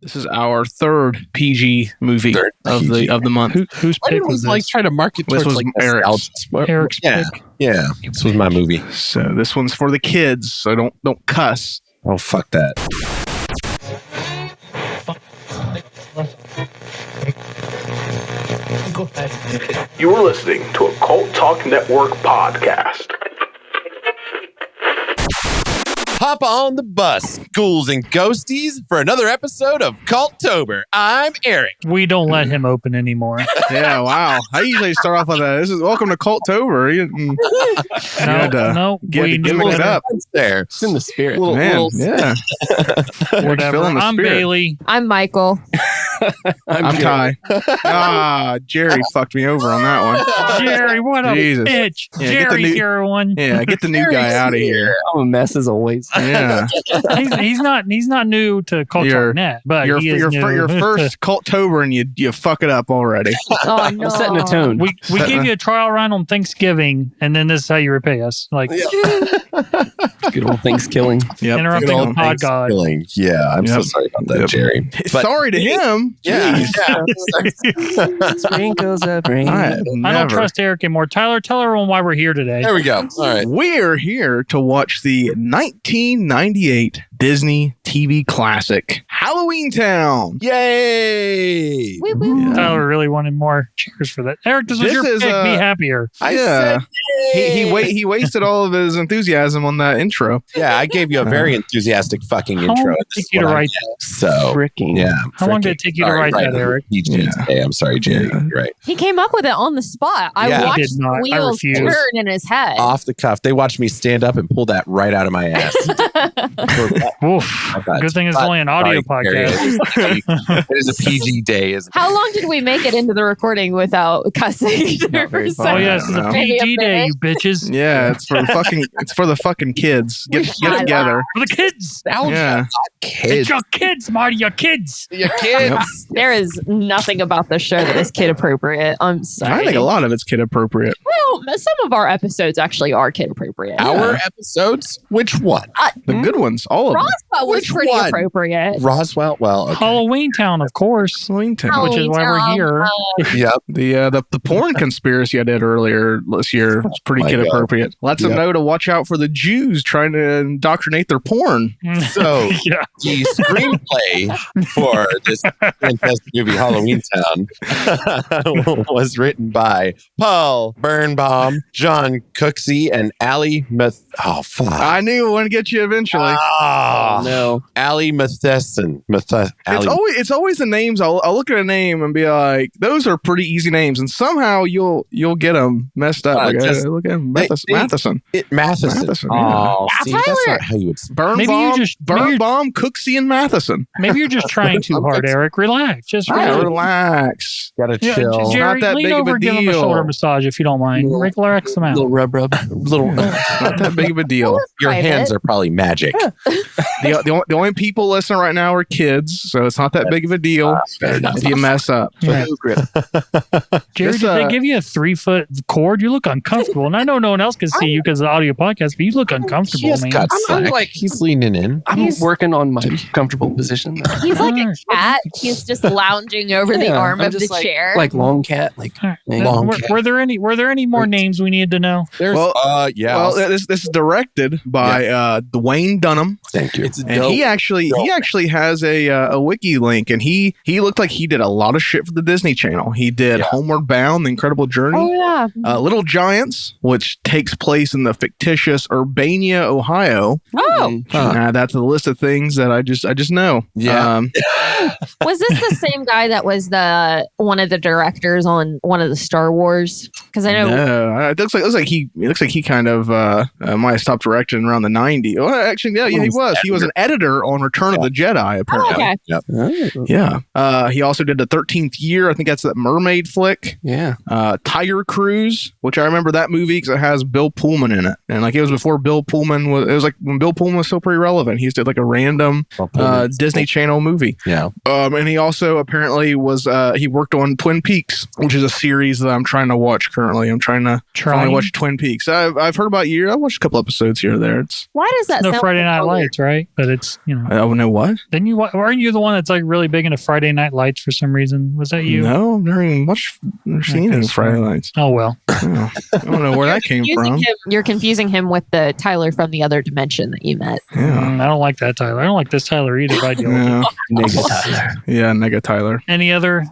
This is our third PG movie of the month. Whose pick was this? Like trying to market This towards was like Eric's. Eric's pick. Yeah. This was my movie. So this one's for the kids. So don't cuss. Oh, fuck that. You're listening to a Cult Talk Network podcast. Hop on the bus, ghouls and ghosties, for another episode of Cultober. I'm Eric. We don't let him open anymore. Yeah, wow. I usually start off with that. This is welcome to Cultober. No, we give knew it up. It's there. It's in the spirit. Man, yeah. Whatever. Feeling the I'm spirit. Bailey. I'm Michael. I'm Ty. Jerry fucked me over on that one. Jerry, what a Jesus. bitch. Yeah, get the Jerry's new- your one. Yeah, get the new guy out of here. I'm a mess as always. Yeah. He's not new to Culture Net, but Your he is new. first Cultober and you fuck it up already. Oh no! I'm setting a tone. We gave you a trial run on Thanksgiving, and then this is how you repay us. Like Good old Thanksgiving. Yep. interrupting Good the old pod god. Thanksgiving. Yeah, I'm so Yep. sorry about that, Yep. Jerry. But- Sorry to him. Yeah. Jeez. Sprinkles of rain. I have I don't never. trust Eric anymore. Tyler, tell everyone why we're here today. There we go. All right. We're here to watch the 1998 Disney TV classic, Halloweentown. Yay! Woo, woo. Tyler really wanted more cheers for that. Eric, this was This your is, pick. Be happier. I Yeah. said yay. He wasted all of his enthusiasm on that intro. Yeah, I gave you a very enthusiastic fucking How long intro. did it take you to write that? So, Fricking. yeah. How long did it take you to Sorry, write that, right. Eric? PG today. I'm sorry, Jerry. Yeah. You're right. He came up with it on the spot. I Yeah. He watched did not. I the wheels refuse. turn in his head. Off the cuff. They watched me stand up and pull that right out of my ass. Oof. Okay. Good thing it's only an audio Sorry, Jerry. podcast. It is a PG day, isn't it? How long did we make it into the recording without cussing? Not very For far. Oh some- yeah, this is a No. PG day, you bitches. Yeah, it's for the fucking kids. Get together. For the kids. Yeah. It's Kids. your kids, Marty. Your kids. Your kids. There is nothing about this show that is kid appropriate. I'm sorry. I think a lot of it's kid appropriate. Well, some of our episodes actually are kid appropriate. Our episodes? Which one? The good ones, all of them. Roswell was Which pretty one? appropriate. Roswell? Well, okay. Halloweentown, of course. Halloweentown. Which is why we're here. Yep. The porn conspiracy I did earlier this year was pretty My kid God. appropriate. Lets them Yep. know to watch out for the Jews trying to indoctrinate their porn. So, Yeah. the screenplay for this fantastic movie, Halloweentown, was written by Paul Birnbaum, John Cooksey, and Ali Oh, fuck. I knew it would get you eventually. Ah, No. Ali Matheson. It's always the names. I'll look at a name and be like, those are pretty easy names, and somehow you'll get them messed up. Like, just- look at him, they- Matheson. Matheson. Matheson, yeah. Oh, see, that's not how you would. Birnbaum, Cooksey, and Matheson. Maybe you're just trying too hard, Eric. Relax. Just Relax. Gotta Yeah, chill. Jerry, Not that lean big of a over, give him a deal. shoulder massage if you don't mind. Relax him out. Little rub. Little, Not that big of a deal. your Private. hands are probably magic. The only people listening right now are kids, so it's not that big of a deal Fair enough. if you mess up. Yeah. Jerry, This, did they give you a 3-foot cord? You look uncomfortable. And I know no one else can see you because of the audio podcast, but you look uncomfortable, Just man. got I'm slack. like- He's leaning in. I'm working on my comfortable position. He's like a Alright. cat. He's just lounging over the Yeah, arm I'm of just the like, chair. Like long cat. Like All right. Long Were there any more names we needed to know? There's, Well, yeah. Well, this is directed by Dwayne Dunham, thank you. it's and dope. he actually has a wiki link, and he looked like he did a lot of shit for the Disney Channel. He did Homeward Bound: The Incredible Journey, oh yeah. Little Giants, which takes place in the fictitious Urbana, Ohio. Oh, That's a list of things that I just know. Yeah. was this the same guy that was one of the directors on one of the Star Wars? Because I know. No, it looks like he kind of might have stopped directing around the 90s. Well, actually, yeah, he was. He was an editor on Return of the Jedi, Oh, apparently. okay. Yep. Oh, Yeah. He also did the 13th Year. I think that's that mermaid flick. yeah. Tiger Cruise, which I remember that movie because it has Bill Pullman in it. And like it was before Bill Pullman was, it was like when Bill Pullman was still pretty relevant. He just did like a random Disney Channel movie. Yeah. And he also apparently was he worked on Twin Peaks, which is a series that I'm trying to watch currently. I'm trying to finally watch Twin Peaks. I've heard about you. I watched a couple episodes here or there. Why does that No sound Friday Night familiar? Lights, right? But it's, you know. I don't know what. Then aren't you the one that's like really big into Friday Night Lights for some reason? Was that you? No, I've never even seen any Friday Nights. Oh, well. Oh, I don't know where that came from. You're confusing him with the Tyler from the other dimension that you met. Yeah. I don't like that Tyler. I don't like this Tyler either. If I deal with it. Yeah. Nigga Tyler. Yeah, Nega Tyler. Any other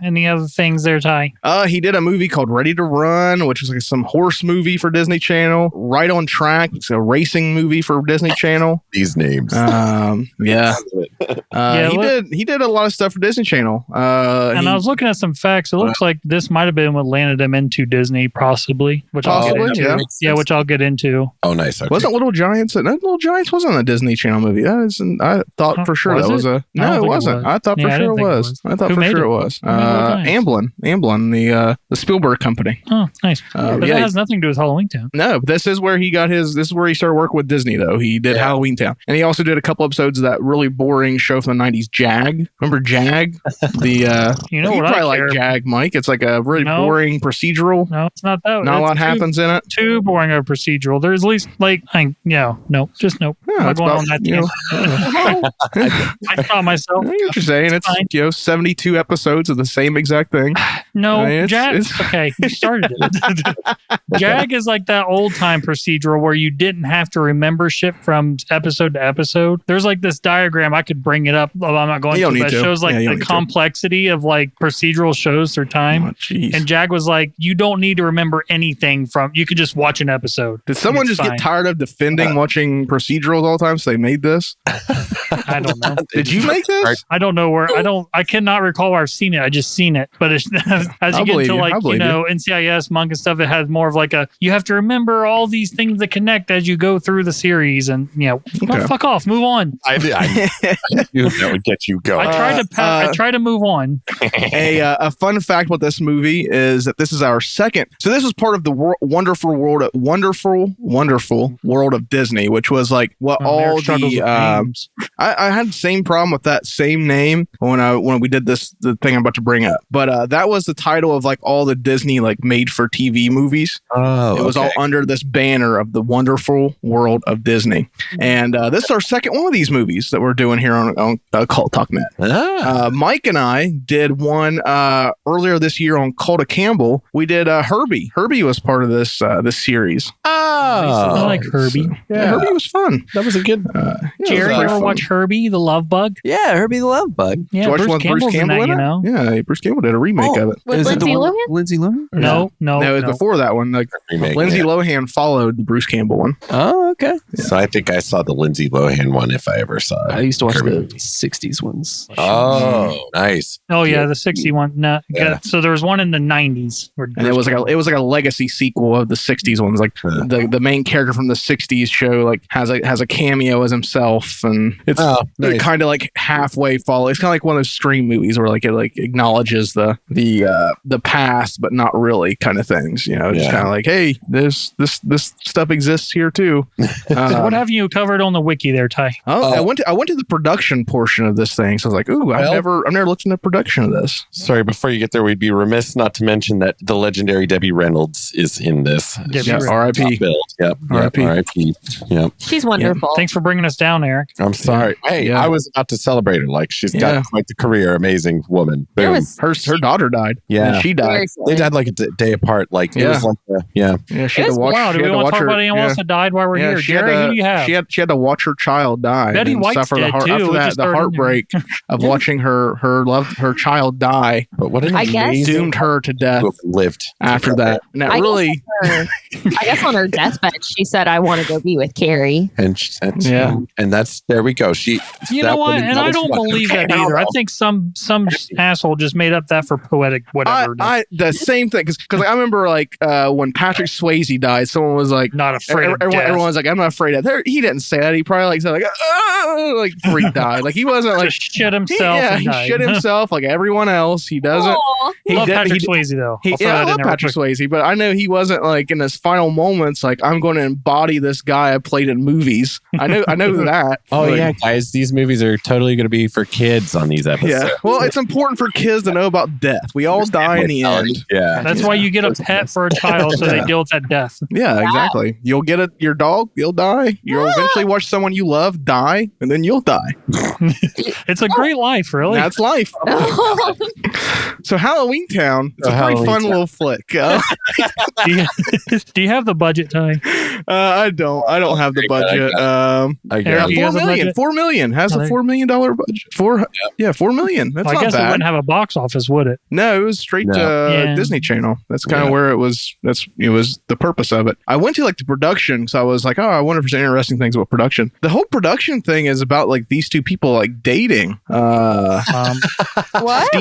things there, Ty? He did a movie called Ready to Run, which is like some horse movie for Disney Channel. Right on Track, it's a racing movie for Disney Channel. These names. Yeah. He did a lot of stuff for Disney Channel. And I was looking at some facts. It looks like this might have been what landed him into Disney, possibly. Which I'll get into. Yeah, which I'll get into. Oh, nice. Okay. Wasn't Little Giants? Little Giants wasn't a Disney Channel movie. I thought for sure Was that it? was a. No, it wasn't. I thought for sure it was. I thought for sure it was. Amblin, the Spielberg company. Oh, nice. But that has nothing to do with Halloweentown. No, but this is where he got his. This is where he started working with Disney, though. He did Halloweentown, and he also did a couple episodes of that really boring show from the '90s, Jag. Remember Jag? You probably like Jag, Mike. It's like a really boring procedural. No, it's not that. Not a lot happens in it. Too boring of a procedural. There's at least nope. Yeah, I'm going on that. I saw myself. I know what you're saying. It's 72 episodes of the same exact thing. No, Jag. Okay, you started it. Jag is like that old time procedural where you didn't have to remember shit from episode to episode. There's like this diagram. I could bring it up. I'm not going to. But it shows like the complexity of like procedural shows through time. And Jag was like, you don't need to remember anything from. You could just watch an episode. Did someone just get tired of defending watching procedurals all the time, so they made this? I don't know. Did you make this? I don't know where. I cannot recall where I've seen it. I just seen it. But as you get into like NCIS, Monk and stuff, it has more of like you have to remember all these things that connect as you go through the series, and fuck off, move on. I knew that would get you going. I try to move on. A fun fact about this movie is that this is our second. So this was part of the wonderful world of Disney, which was like what all the. I had the same problem with that same name when we did the thing I'm about to bring up, but that was the title of like all the Disney like made for TV movies. Oh, it was all under this banner of the wonderful world of Disney, and this is our second one of these movies that we're doing here on Cult Talk Net. Mike and I did one earlier this year on Cult of Campbell. We did Herbie. Herbie was part of this series. I like Herbie. Herbie was fun. That was a good. Jerry, you ever watch Herbie the Love Bug? Yeah, Herbie the Love Bug. Yeah, Bruce Campbell's in that, you know. Yeah, Bruce Campbell did a remake of it. With Lindsay Lohan? Lindsay Lohan? No, it was before that one. Like Lindsay Lohan followed the Bruce Campbell one. Oh, okay. Yeah. So I think I saw the Lindsay Lohan one if I ever saw it. I used to watch the 60s ones. Oh, nice. Oh yeah, the 60 one. No, so there was one in the 90s, and it was like a legacy sequel of the 60s ones. Like the main character from the 60s show like has a cameo as himself, and it's kind of like halfway follow. It's kind of like one of those Scream movies where like it like acknowledges the past but not really kind of things. You know, just kind of like, hey, this stuff exists here too. What have you covered on the wiki there, Ty? I went to the production portion of this thing, so I was like, ooh, I've never looked into production of this. Sorry, before you get there, we'd be remiss not to mention that the legendary Debbie Reynolds is in this. R.I.P. Yep. R.I.P. Yep. She's wonderful. Yeah. Thanks for bringing us down, Eric. I'm sorry. Hey, I was about to celebrate her. Like, she's got quite the career. Amazing woman. Boom. Her daughter died. Yeah. And she died. They died like a day apart. Like, it was like, Yeah, she had to watch. Wow, do we want to talk about anyone else that died while we're here? Jerry, who do you have? She had to watch her child die. Betty White's dead too. After that, the heartbreak of watching her child die. But what an amazing doomed her to death. Lived after that. And that really. I guess on her deathbed, she said, "I want to go be with Carrie." And that's there we go. You know what? And I don't believe that either. I think some asshole just made up that for poetic whatever. The same thing because I remember like when Patrick Swayze died, someone was like, not afraid of death. Everyone's like, I'm not afraid of that. He didn't say that. He probably like said like before he died. Like he wasn't like shit himself. He shit himself like everyone else. He doesn't. I love Patrick Swayze though. I love Patrick Swayze, but I know he wasn't like in his final moments like, I'm going to embody this guy I played in movies. I know that. Oh yeah, guys, these movies are totally going to be for kids on these episodes. Yeah. Well, it's important for kids to know about death. We all die in the end. Yeah. That's why you get a pet for a child so they deal with that death. Yeah, exactly. You'll get your dog, you'll die. You'll eventually watch someone you love die, and then you'll die. It's a great life, really. That's life. So Halloweentown, it's a pretty fun little flick. Do you have the budget, Ty? I don't have the budget. $4 million has a $4 million budget. $4 million. That's not I guess bad. it wouldn't have a box office, would it? No, it was straight to Disney Channel. That's kind of where it was. It was the purpose of it. I went to like the production because I was like, I wonder if there's any interesting things about production. The whole production thing is about like these two people like dating. What?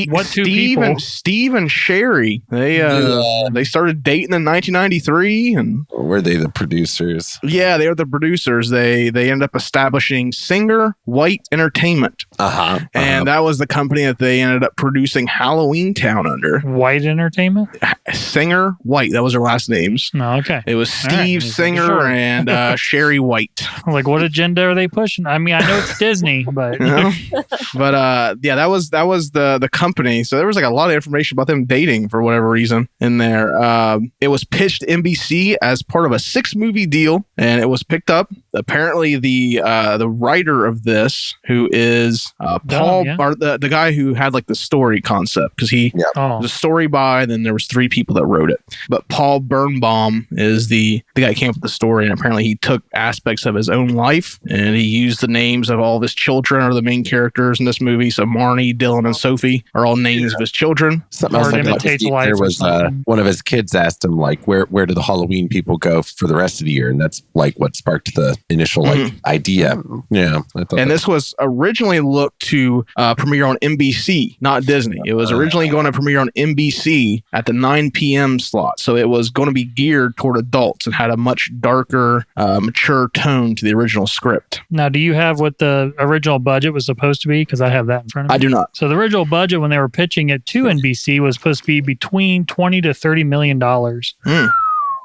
What two people? Steve and Sherry. They started dating in 1993, and were they the producers? Yeah, they were the producers. They ended up establishing Singer White Entertainment, and that was the company that they ended up producing Halloweentown under. White Entertainment. Singer White. That was their last names. Oh, okay. It was Steve Singer and Sherry White. Like, what agenda are they pushing? I mean, I know it's Disney, but but that was the company. So there was like a lot of information about them dating for whatever reason in there. It was pitched to NBC as part of a 6-movie deal, and it was picked up. Apparently, the writer of this, who is Paul, or the guy who had like the story concept, because he was a story by. Then there was 3 people that wrote it, but Paul Birnbaum is the guy who came up with the story, and apparently he took aspects of his own life and he used the names of all of his children are the main characters in this movie. So Marnie, Dylan, and Sophie are all names of his children. Something else there was one of his kids asked him like, where do the Halloween people go for the rest of the year? And that's like what sparked the initial idea. Yeah. And this was originally looked to premiere on NBC, not Disney. It was originally going to premiere on NBC at the 9 p.m. slot. So it was going to be geared toward adults and had a much darker, mature tone to the original script. Now, do you have what the original budget was supposed to be? Because I have that in front of me. I do not. So the original budget when they were pitching it to NBC was supposed to be between $20 to $30 million.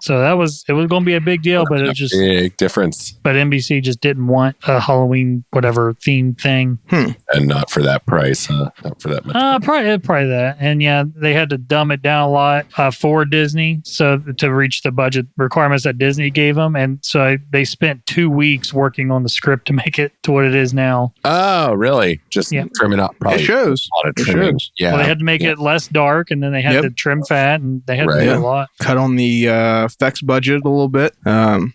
So it was going to be a big deal, but it was just big difference. But NBC just didn't want a Halloween whatever themed thing, and not for that price, not for that much. Probably that, and they had to dumb it down a lot for Disney, so to reach the budget requirements that Disney gave them, and so they spent 2 weeks working on the script to make it to what it is now. Oh, really? Just trimming up. Probably it shows. A lot of trimming. Yeah. Well, they had to make it less dark, and then they had to trim fat, and they had to do a lot. Cut on the effects budget a little bit.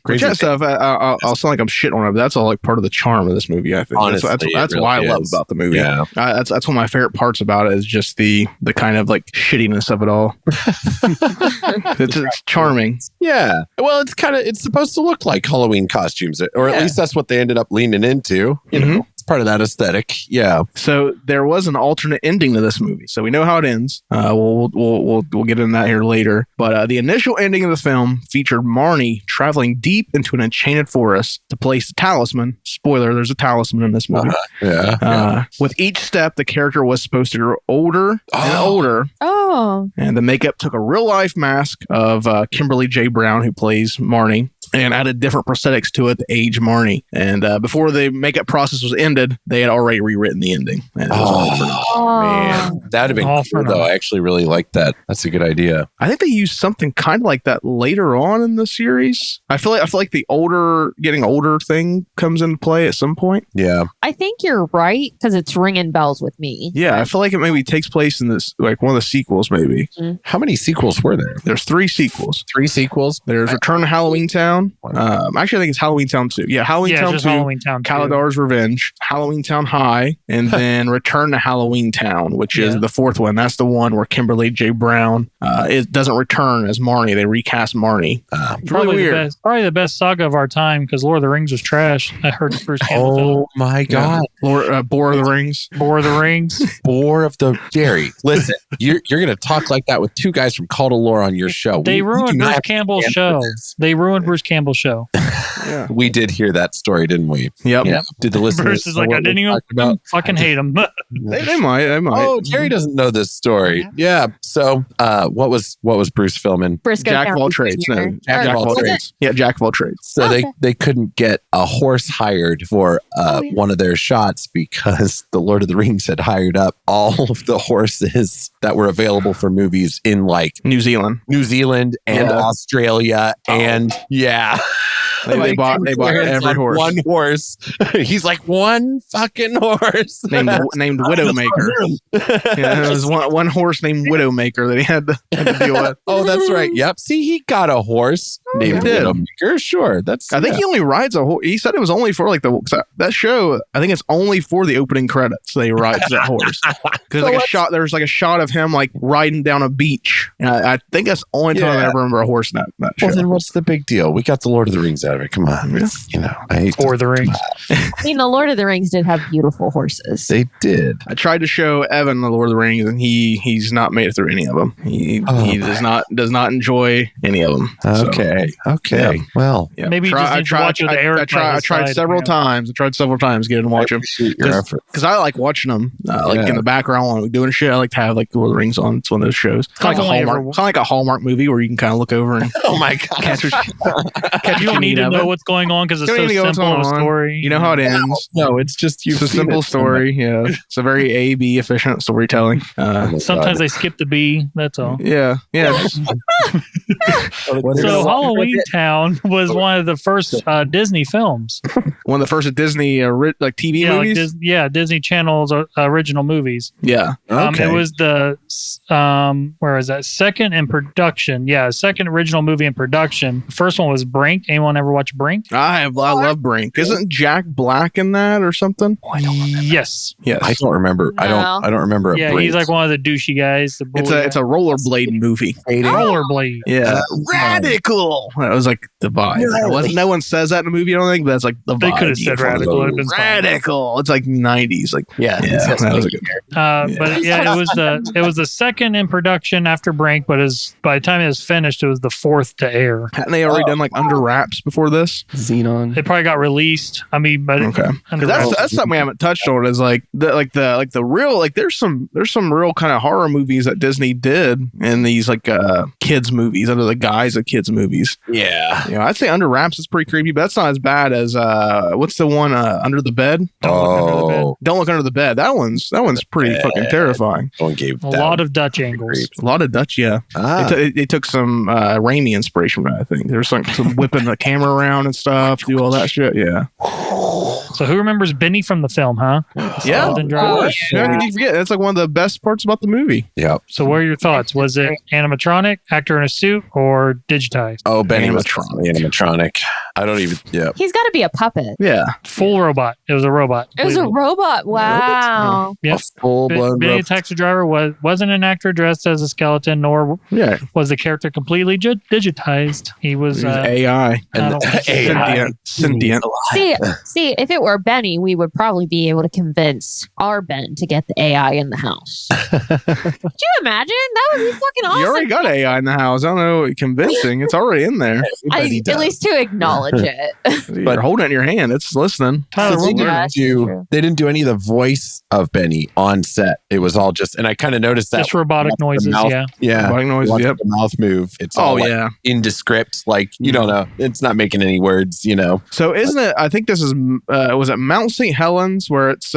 Crazy stuff. I'll sound like I'm shitting on it, but that's all like part of the charm of this movie. I think honestly, that's really why I love about the movie. Yeah, that's one of my favorite parts about it is just the kind of like shittiness of it all. It's charming. Yeah. Well, it's supposed to look like Halloween costumes, or at least that's what they ended up leaning into. You know. Part of that aesthetic. Yeah. So there was an alternate ending to this movie. So we know how it ends. We'll get into that here later. But the initial ending of the film featured Marnie traveling deep into an enchanted forest to place the talisman. Spoiler, there's a talisman in this movie. With each step, the character was supposed to grow older and older. Oh. And the makeup took a real life mask of Kimberly J. Brown, who plays Marnie, and added different prosthetics to it to age Marnie. And before the makeup process was ended, they had already rewritten the ending. And it was all for naught. Man, that'd have been cool, though. I actually really like that. That's a good idea. I think they used something kind of like that later on in the series. I feel like the getting older thing comes into play at some point. Yeah. I think you're right because it's ringing bells with me. Yeah, I feel like it maybe takes place in this, like one of the sequels, maybe. How many sequels were there? There's 3 sequels. 3 sequels? There's Return to Halloweentown. Halloweentown. Actually, I think it's Halloweentown 2. Yeah, Halloweentown 2. Halloweentown 2. Caladar's Revenge, Halloweentown High, and then Return to Halloweentown, which is the fourth one. That's the one where Kimberly J. Brown it doesn't return as Marnie. They recast Marnie. It's really weird. Probably the best saga of our time because Lord of the Rings was trash. I heard the first Oh my God. Boar of the Rings. Boar of the Rings. Boar of the Jerry. Listen, you're going to talk like that with two guys from Cultober on your show. They ruined Bruce Campbell's show. They ruined Bruce Campbell's show. Yeah. We did hear that story, didn't we? Yep. Did the listeners Bruce is like, I didn't even fucking hate him. They might. Oh, Jerry doesn't know this story. Yeah. So, what was Bruce filming? Briscoe Jack of all County trades. Jr. No, Jack of all trades. Yeah, Jack of all trades. So they couldn't get a horse hired for one of their shots because the Lord of the Rings had hired up all of the horses that were available for movies in like New Zealand and Australia and They bought every horse. One horse. He's like one fucking horse named Widowmaker. Yeah, there was one horse named Widowmaker that he had to deal with. Oh, that's right. Yep. See, he got a horse named Widowmaker. Sure. I think he only rides a horse. He said it was only for like that show. I think it's only for the opening credits they rides that horse. Because there's like a shot of him like riding down a beach. And I think that's the only time I ever remember a horse in that show. Well, then what's the big deal? We got the Lord of the Rings out of it. Come on. Or the Rings. I mean, the Lord of the Rings did have beautiful horses. They did. I tried to show Evan the Lord of the Rings, and he's not made it through any of them. He does not enjoy any of them. Okay. Okay. Yeah. Well, maybe I tried several times. I tried several times to get and watch them because I like watching them in the background when we're doing shit. I like to have like the Lord of the Rings on. It's one of those shows. It's kind of like a Hallmark movie where you can kind of look over and oh my god, you don't need to know what's going on because it's so simple a story. You know how it ends. No, it's just it's a simple story. Yeah, it's a very A/B efficient storytelling. Sometimes they skip the B. That's all. Yeah. So Halloweentown was one of the first Disney films. One of the first Disney like TV movies. Disney Channel's original movies. Yeah. It was the where is that? Second in production. Yeah, second original movie in production. The first one was Brink. Anyone ever watch Brink? I love Brink. Isn't Jack Black in that or something? Yes. I don't remember. No. I don't remember. He's like one of the douchey guys. It's a rollerblade movie. Rollerblade. Yeah. Radical. That was like the vibe. No one says that in the movie. I don't think, but that's like the vibe. They could have said radical. Radical. It's like 90s. Like that was a good. But it was the second in production after Brink. But by the time it was finished, it was the fourth to air. Hadn't they already done like Under Wraps before this? Xenon. It probably got released. I mean, but that's something we haven't touched on. Is like the real like there's some real kind of horror movies that Disney did in these like kids movies under the guise of kids movies. Yeah, I'd say Under Wraps is pretty creepy, but that's not as bad as what's the one Under the Bed? Don't Look Under the Bed. That one's pretty fucking terrifying. A lot of Dutch angles. A lot of Dutch, yeah. They took some Raimi inspiration from that, I think. There's some whipping the camera around and stuff, do all that shit, yeah. So who remembers Benny from the film, huh? Yeah. How could you forget? That's like one of the best parts about the movie. Yep. So what are your thoughts? Was it animatronic, actor in a suit, or digitized? Oh, Benny was animatronic. I don't even, He's got to be a puppet. Yeah. Full robot. It was a robot. It was a robot. Wow. Yep. Full-blown Benny the Taxi Driver wasn't an actor dressed as a skeleton, nor was the character completely digitized. He was AI. Sentient. See, if it were Benny, we would probably be able to convince our Ben to get the AI in the house. Could you imagine? That would be fucking awesome. You already got AI in the house. I don't know, convincing. It's already in there. At least to acknowledge it. But you're holding it in your hand. It's listening. They didn't do any of the voice of Benny on set. It was all just, and I kind of noticed that. Just robotic noises, Yeah. Robotic noises, the mouth move. It's all indescript. Like, you don't know. It's not making any words, So isn't it, I think this is, was it Mount St. Helens where it's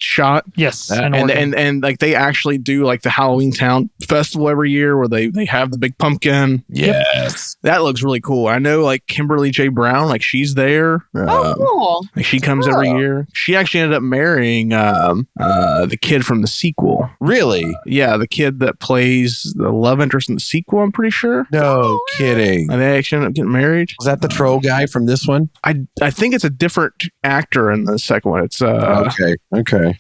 shot? Yes. And like they actually do like the Halloweentown festival every year where they have the big pumpkin. Yes. That looks really cool. I know like Kimberly J. Brown, like she's there. Cool. Like she comes every year. She actually ended up marrying the kid from the sequel. Really? Yeah, the kid that plays the love interest in the sequel, I'm pretty sure. No kidding. And they actually ended up getting married. Was that the troll guy from this one? I think it's a different actor in the second one. It's Okay.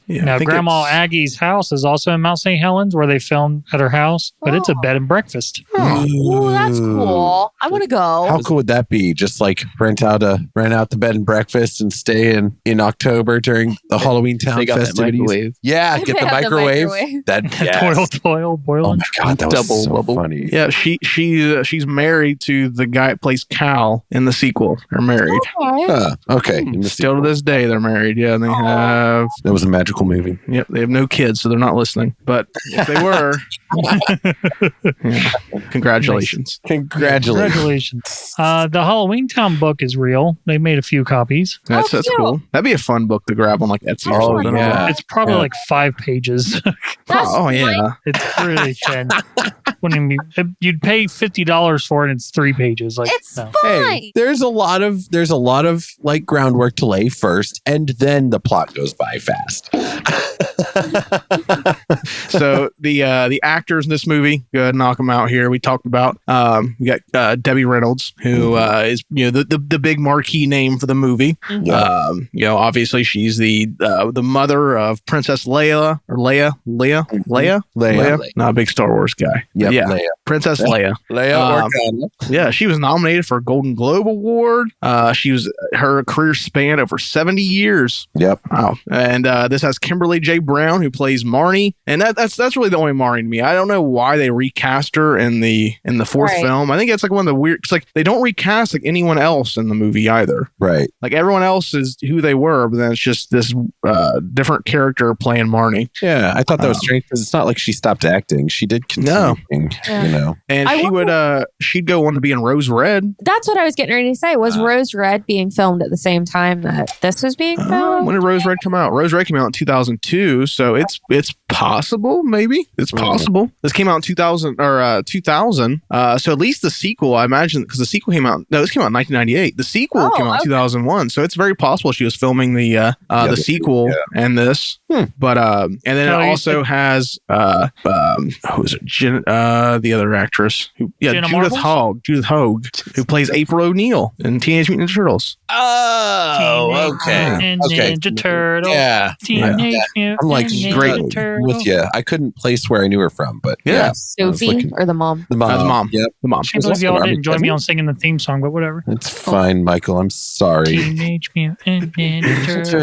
yeah, Now, I think Grandma it's- Aggie's house is also in Mount St. Helens, where they filmed at her house, but it's a bed and breakfast. Ooh, that's cool. I want to go. How cool would that be? Just like rent out the bed and breakfast and stay in October during the Halloweentown They got that festivities. microwave. Yeah, get They the have the microwave. microwave. That yes. Boil. Oh my god, that was Double so bubble. funny. Yeah, she's married to the guy that plays Cal in the sequel. They're married. Okay. Okay. In the Still to sequel. this day, they're married. Yeah, and they have. That was a magical movie. Yep, they have no kids, so they're not listening. But if they were, yeah, congratulations. Congratulations. The Halloweentown book is real. They made a few copies. That's cute. cool. That'd be a fun book to grab on like Etsy or Oh, something. yeah. It's probably Yeah. like 5 pages. Oh yeah. It's really thin. Wouldn't even you'd pay $50 for it, and it's 3 pages. Like, It's no. fine. Hey, there's a lot of like groundwork to lay first, and then the plot goes by fast. So the actors in this movie, go ahead and knock them out here. We talked about we got Debbie Reynolds, who is the big marquee name for the movie. Obviously she's the mother of Princess Leia. Not a big Star Wars guy. Yep, Yeah, Leia. Princess Leia. Leia Um, Organa. Yeah, she was nominated for a Golden Globe Award. Her career spanned over 70 years. Yep. Wow. And this has Kimberly J. Brown, who plays Marnie, and that's really the only Marnie to me. I don't know why they recast her in the fourth Right. film. I think it's like one of the weird. It's like they don't recast like anyone else in the movie either. Right. Like everyone else is who they were, but then it's just this different character playing Marnie. Yeah, I thought that was strange because it's not like she stopped acting. She did continue. No. You know. And I she'd go on to be in Rose Red. That's what I was getting ready to say. Was Rose Red being filmed at the same time that this was being filmed? When did Rose Red come out? Rose Red came out in 2002, so it's possible. Maybe it's possible. This came out in 2000. So at least the sequel, I imagine, because the sequel came out. No, this came out in 1998. The sequel came out in 2001, so it's very possible she was filming the sequel and this. But and then it also has who is it? The other actress Jenna Judith Hogue, who plays April O'Neil in Teenage Mutant Ninja Turtles. Oh, okay. Ninja Turtle. Yeah. Teenage Mutant I'm like Ninja great Turtle. with you. I couldn't place where I knew her from, but Yeah. yeah. I was Sophie looking- or the mom? The mom. The mom. Yep. The mom. I can't believe y'all didn't join me on singing the theme song, but whatever. It's fine, Michael. I'm sorry. Teenage Mutant Ninja Turtle.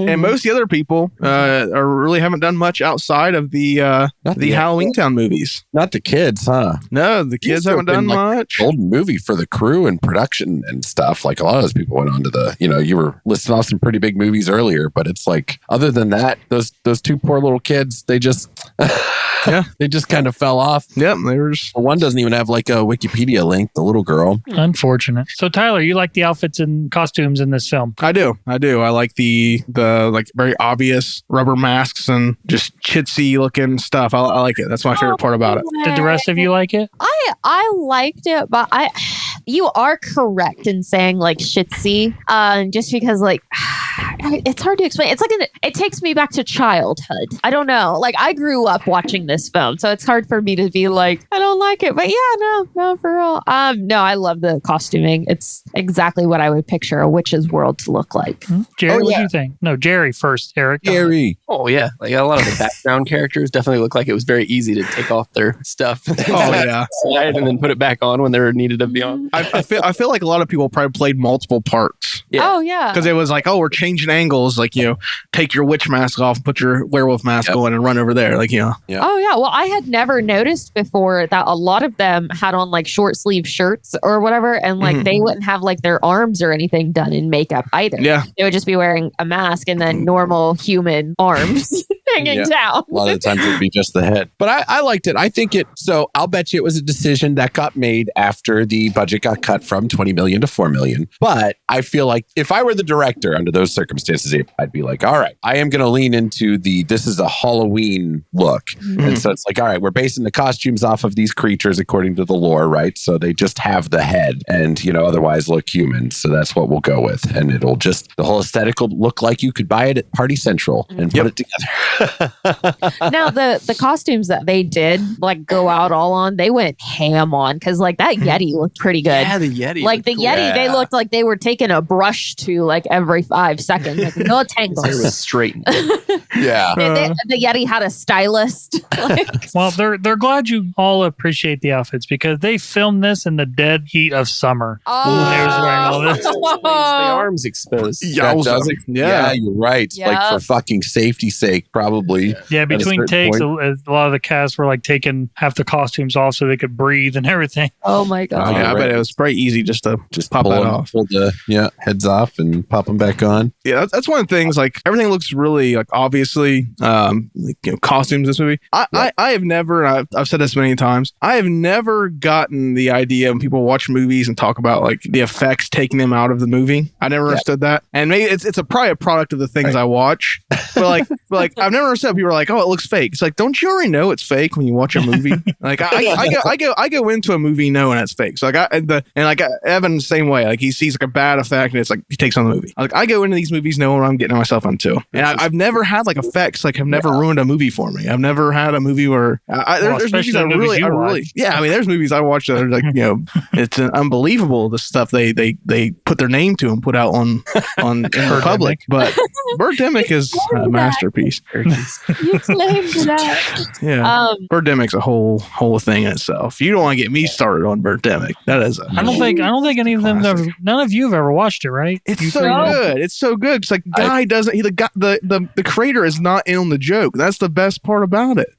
And most of the other people really haven't done much outside of the Halloweentown movies. Not the kids, huh? No, the kids These have haven't done been, like, much. Golden movie for the crew and production and stuff. Like a lot of those people went on to the, you were listing off some pretty big movies earlier, but it's like, other than that, those two poor little kids, they just, they just kind of fell off. Yep, they were just. One doesn't even have like a Wikipedia link, the little girl. Unfortunate. So Tyler, you like the outfits and costumes in this film? I do. I like the like very obvious rubber masks and just chitsy looking stuff. I like it. That's my favorite part about it. Did the rest of you like it? I liked it, but you are correct in saying like shitsy, just because like it's hard to explain. It's like it takes me back to childhood. I don't know. Like I grew up watching this film, so it's hard for me to be like I don't like it. But yeah, no, for real. No, I love the costuming. It's exactly what I would picture a witch's world to look like. Jerry, what do you think? No, Jerry first. Eric. Gary. Oh yeah, like a lot of the background characters definitely look like it was very easy to take off their stuff. Oh yeah, slide and then put it back on when they were needed to be on. I feel like a lot of people probably played multiple parts. Yeah. Oh yeah, Because it was like, oh, we're changing angles. Like, take your witch mask off, put your werewolf mask on, and run over there. Like, Yeah. Oh yeah. Well, I had never noticed before that a lot of them had on like short sleeve shirts or whatever, and like they wouldn't have like their arms or anything done in makeup either. Yeah. They would just be wearing a mask and then normal human arms. hanging down. A lot of the times it'd be just the head. But I liked it. I think so I'll bet you it was a decision that got made after the budget got cut from 20 million to 4 million. But I feel like if I were the director under those circumstances, I'd be like, all right, I am going to lean into this is a Halloween look. And so it's like, all right, we're basing the costumes off of these creatures according to the lore, right? So they just have the head and, otherwise look human. So that's what we'll go with. And it'll the whole aesthetic will look like you could buy it at Party Central and put it together. Now, the costumes that they did go out all on, they went ham on because that Yeti looked pretty good. Yeah, the Yeti. Yeti, they looked like they were taking a brush to every 5 seconds. No tangles. It was straight. Yeah. The Yeti had a stylist. Well, they're glad you all appreciate the outfits because they filmed this in the dead heat of summer. Oh, They was wearing all this. The arms exposed. Yeah, you're right. Yeah. For fucking safety's sake, probably. Yeah, between takes, a lot of the cast were taking half the costumes off so they could breathe and everything. Oh my god! Yeah, I bet it was pretty easy just to pop pull that them, off. pull the heads off and pop them back on. Yeah, that's one of the things. Everything looks really obviously costumes. This movie, I have never. I've said this many times. I have never gotten the idea when people watch movies and talk about the effects taking them out of the movie. I never understood that, and maybe it's probably a product of the things I watch. But I've never understood people are like, oh, it looks fake. It's don't you already know it's fake when you watch a movie? I go into a movie knowing it's fake. So Evan the same way. He sees a bad effect and it's he takes on the movie. I go into these movies knowing what I'm getting myself into, and I've never had effects have never ruined a movie for me. I've never had a movie where there's movies I really yeah. I mean, there's movies I watch that are it's unbelievable the stuff they put their name to and put out in the public. But Birdemic is a masterpiece. You claimed that. Yeah, Birdemic's a whole thing in itself. You don't want to get me started on Birdemic. That is I don't think any of them none of you have ever watched it, right? It's so good. It's so good. It's guy doesn't the creator is not in on the joke. That's the best part about it.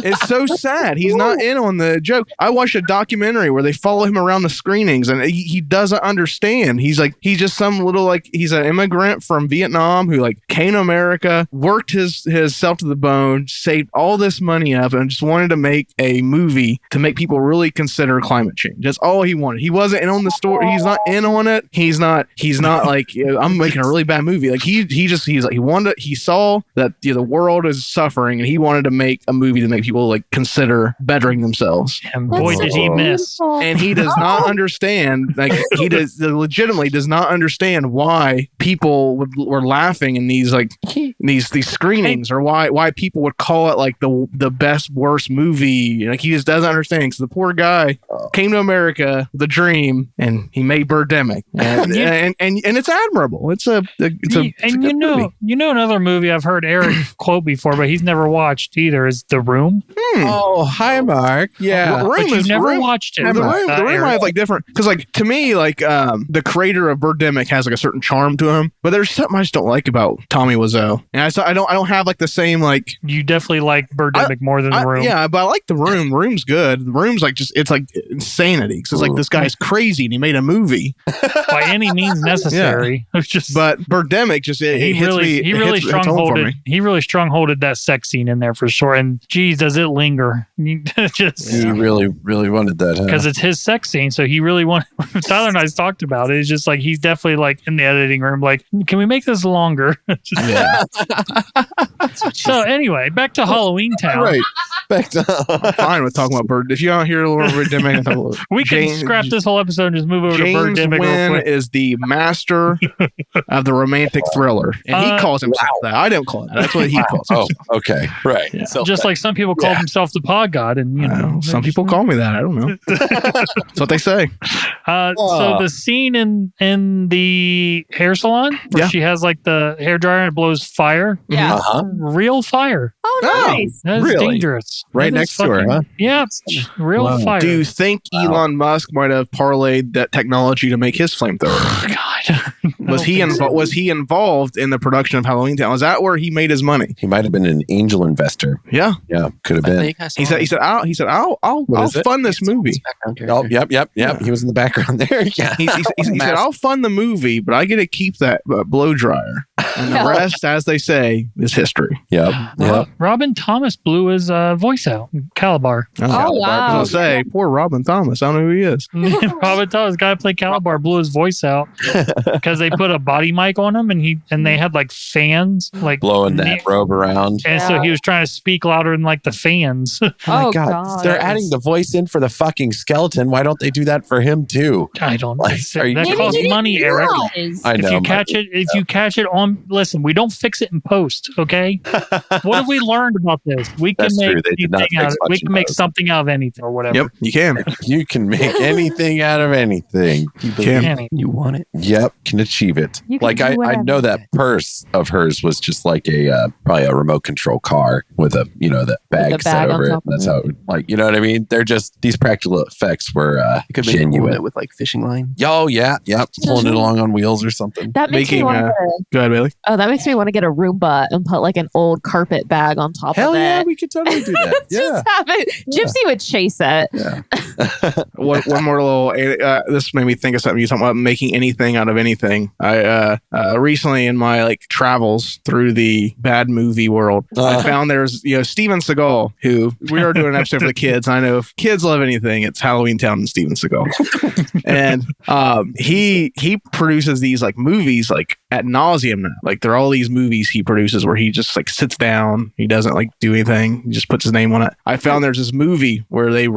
It's so sad. He's not in on the joke. I watched a documentary where they follow him around the screenings and he doesn't understand. He's just some little he's an immigrant from Vietnam who came to America, worked his self to the bone, saved all this money up and just wanted to make a movie to make people really consider climate change. That's all he wanted. He wasn't in on the story. He's not in on it. He's not I'm making a really bad movie. He saw that the world is suffering and he wanted to make a movie to make people consider bettering themselves. And boy, did he miss. And he does not understand, legitimately does not understand why people were laughing in these these screenings or why people would call it the best worst movie. He just doesn't understand. So the poor guy came to America with a dream and he made Birdemic, and it's admirable. It's a good movie. Another movie I've heard Eric quote before, but he's never watched either, is The Room. Oh, hi, Mark. Yeah, but you've never watched it. The Room I have different because to me the creator of Birdemic has a certain charm to him, but there's something I just don't like about Tommy Wiseau, and I don't have the same You definitely like Birdemic more than The Room. Yeah, but I like The Room. The Room's good. The Room's it's insanity because it's this guy's crazy and he made a movie by any means necessary. Yeah. It's just, but Birdemic he really strongholded that sex scene in there for sure. And geez, does it linger? He really, really wanted that, because it's his sex scene. So he really wanted. Tyler and I talked about it. It's just he's definitely in the editing room. Can we make this longer? Yeah. So anyway, back to Halloweentown. Right. Back to. I'm fine with talking about Bird. If you don't hear a little Birdemic, we can scrap this whole episode and just move over to Birdemic. James Wynn is the master of the romantic thriller, and he calls himself that. I don't call it that. That's what he calls himself. Oh, okay, right. Yeah. So just like some people call themselves the pod god, and some people call me that. I don't know. That's what they say. So the scene in the hair salon where she has the hair dryer and it blows fire. Yeah. Real fire. Oh, nice. That's dangerous. Right next to her, huh? Yeah, real fire. Do you think Elon Musk might have parlayed that technology to make his flamethrower? God. Was he involved in the production of Halloweentown? Was that where he made his money? He might have been an angel investor. Yeah, could have been. He said, I'll fund this movie. Oh, yep. Yeah. He was in the background there. Yeah. He said, I'll fund the movie, but I get to keep that blow dryer. And the rest, as they say, is history. Yep. Robin Thomas blew his voice out. Calabar. Wow. I was going to say, poor Robin Thomas. I don't know who he is. Robin Thomas, guy who played Calabar, blew his voice out because they put a body mic on him, and they had like fans, like blowing that robe around. And so he was trying to speak louder than like the fans. Oh my God. They're adding the voice in for the fucking skeleton. Why don't they do that for him too? I don't know. That costs money, Eric. I know. If you catch it on, listen, we don't fix it in post, okay? What have we learned about this? We can make something out of anything or whatever. Yep, you can. You can make anything out of anything. You believe you want it. Yep, can achieve it. Like I know that purse of hers was just like a probably a remote control car with a that bag set over it. That's how you know what I mean? They're just these practical effects were genuine. It with like fishing line. Oh yeah, pulling it along on wheels or something. That makes me want to go ahead, Bailey. Oh, that makes me want to get a Roomba and put like an old carpet bag on top of it. Hell yeah, we could totally do that. Just have it. Gypsy would chase it. Yeah. One more little. This made me think of something. You talking about making anything out of anything. I recently in my travels through the bad movie world, I found there's Steven Seagal, who we are doing an episode for the kids. I know if kids love anything, it's Halloweentown and Steven Seagal, and he produces these movies ad nauseum now. They're all these movies he produces where he just sits down, he doesn't do anything, he just puts his name on it. I found there's this movie where they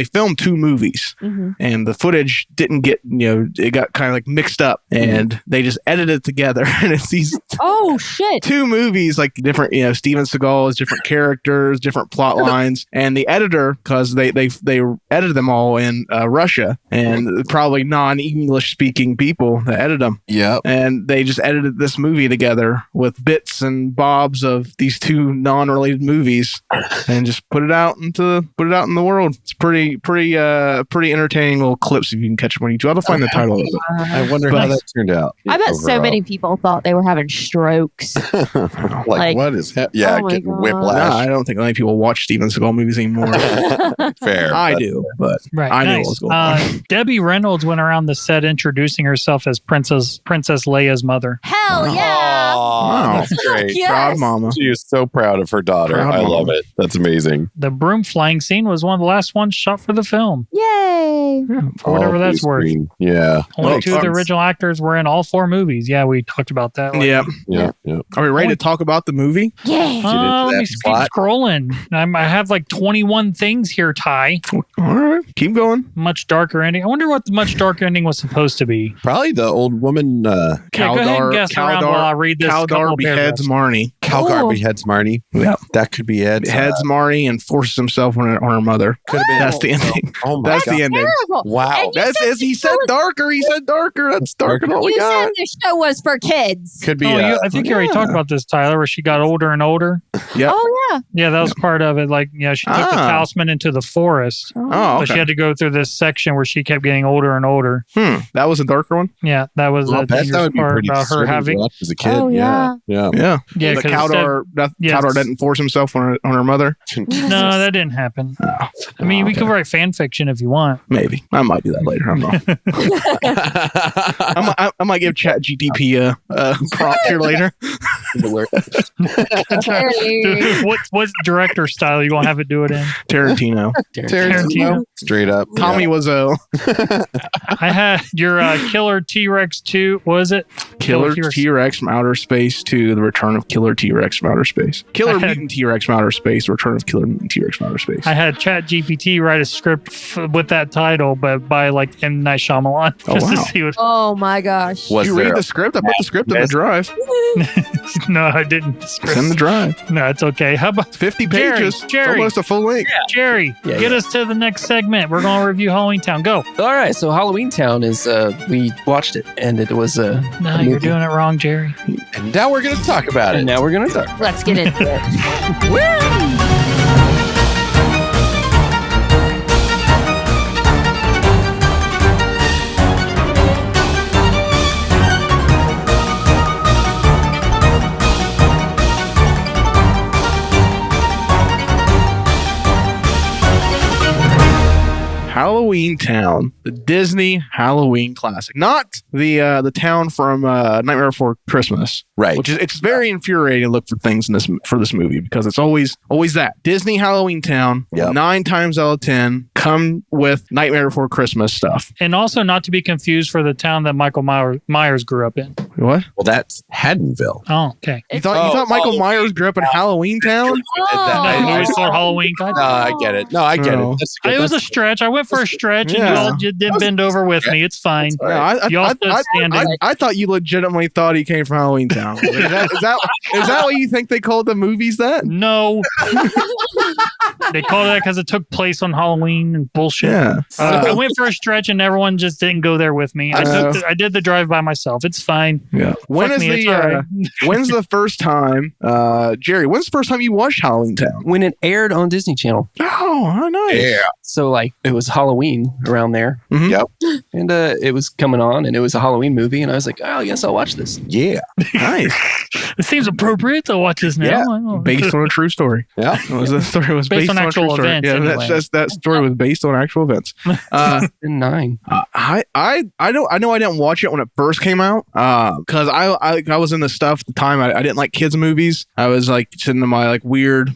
filmed two movies, and the footage didn't get it got kind of mixed up, and they just edited it together, and it's these two movies different Steven Seagal is different characters, different plot lines, and the editor, because they edited them all in Russia, and probably non-English speaking people that edited them. Yeah, and they just edited this movie together with bits and bobs of these two non-related movies, and just put it out in the world. It's pretty entertaining little clips if you can catch them on YouTube. I'll find the title of it. I wonder how that turned out. I bet so many people thought they were having strokes. What is getting whiplash. No, I don't think many people watch Steven Seagal movies anymore. Fair. I do, but I knew what was going on. Debbie Reynolds went around the set introducing herself as Princess Leia's mother. Hell yeah! Wow, that's great. Yes. Proud mama. She is so proud of her daughter. I love it. That's amazing. The broom flying scene was one of the last ones shot for the film. Yay! For whatever that's worth. Yeah. Only two of the original actors were in all four movies. Yeah, we talked about that. Yeah. Are we ready to talk about the movie? Yeah. Let me keep scrolling. I have 21 things here, Ty. All right. Keep going. Much darker ending. I wonder what the much darker ending was supposed to be. Probably the old woman. Go ahead and guess around while I read this. Kaldar beheads Marnie. Kaldar beheads Marnie. Yeah. That could be it. Beheads Marnie and forces himself on her mother. Could have been. That's the ending. Oh my That's God. the ending. Terrible. Wow. He said darker. He said darker. That's darker than all we You got. said the show was for kids. Could be. I think you already talked about this, Tyler, where she got older and older. Yeah. Oh yeah. Yeah, that was part of it. She took the talisman into the forest. Oh, But she had to go through this section where she kept getting older and older. That was a darker one? Yeah, that was the dangerous part about her having. As a kid. Oh, yeah. Yeah. Yeah, The Kaldar didn't force himself on her mother? No, that didn't happen. Oh. I mean, we could write fan fiction if you want. Maybe. I might do that later. I don't know. I might give ChatGPT a prompt here later. What director style you gonna have it do it in? Tarantino. Straight up. Tommy Wiseau. I had your Killer T-Rex 2. What was it? Killer T-Rex from Outer Space 2, The Return of Killer T-Rex from Outer Space. Killer Mutant T-Rex from Outer Space, Return of Killer Mutant T-Rex from Outer Space. I had ChatGPT write a script with that title, but by M. Night Shyamalan. Oh my gosh. Did you read the script? I put the script in the drive. No, I didn't. It's in the drive. No, it's okay. How about 50 pages? Jerry. It's almost a full length. Yeah. Jerry, get us to the next segment. We're going to review Halloweentown. Go. All right. So Halloweentown is, we watched it and it was No, you're doing it wrong, Jerry. And now we're going to talk about it. And now we're going to talk. Let's get into it. Woo! Halloweentown, the Disney Halloween classic, not the town from Nightmare Before Christmas, Right. Which is it's very infuriating to look for things in this movie because it's always that Disney Halloweentown. Yep. 9 times out of 10 come with Nightmare Before Christmas stuff. And also not to be confused for the town that Michael Myers grew up in. What? Well, that's Haddonville. Oh, okay. You thought Michael Myers grew up in Halloweentown? The movie store Halloween. No, I get it. No, I get it. That's good. It was a stretch. I went for a stretch, and you all didn't bend over with me. It's fine. All right. No, You all stood standing. I thought you legitimately thought he came from Halloweentown. Is that what you think they called the movies that? No. They called it that because it took place on Halloween and bullshit. Yeah. I went for a stretch and everyone just didn't go there with me. I did the drive by myself. It's fine. Yeah. When's the first time, Jerry? When's the first time you watched Halloweentown? When it aired on Disney Channel. Oh, how nice. Yeah. So like it was Halloween around there. Mhm. Yep. And it was coming on and it was a Halloween movie. And I was like, oh, I guess I'll watch this. Yeah. Nice. It seems appropriate to watch this now. Yeah. I don't know. Based on a true story. Yeah. The story was Based based on on a true actual story. events, Yeah, anyway. that story was based on actual events. In 9. I know I didn't watch it when it first came out because I was in the stuff at the time. I didn't like kids movies. I was like sitting in my like weird,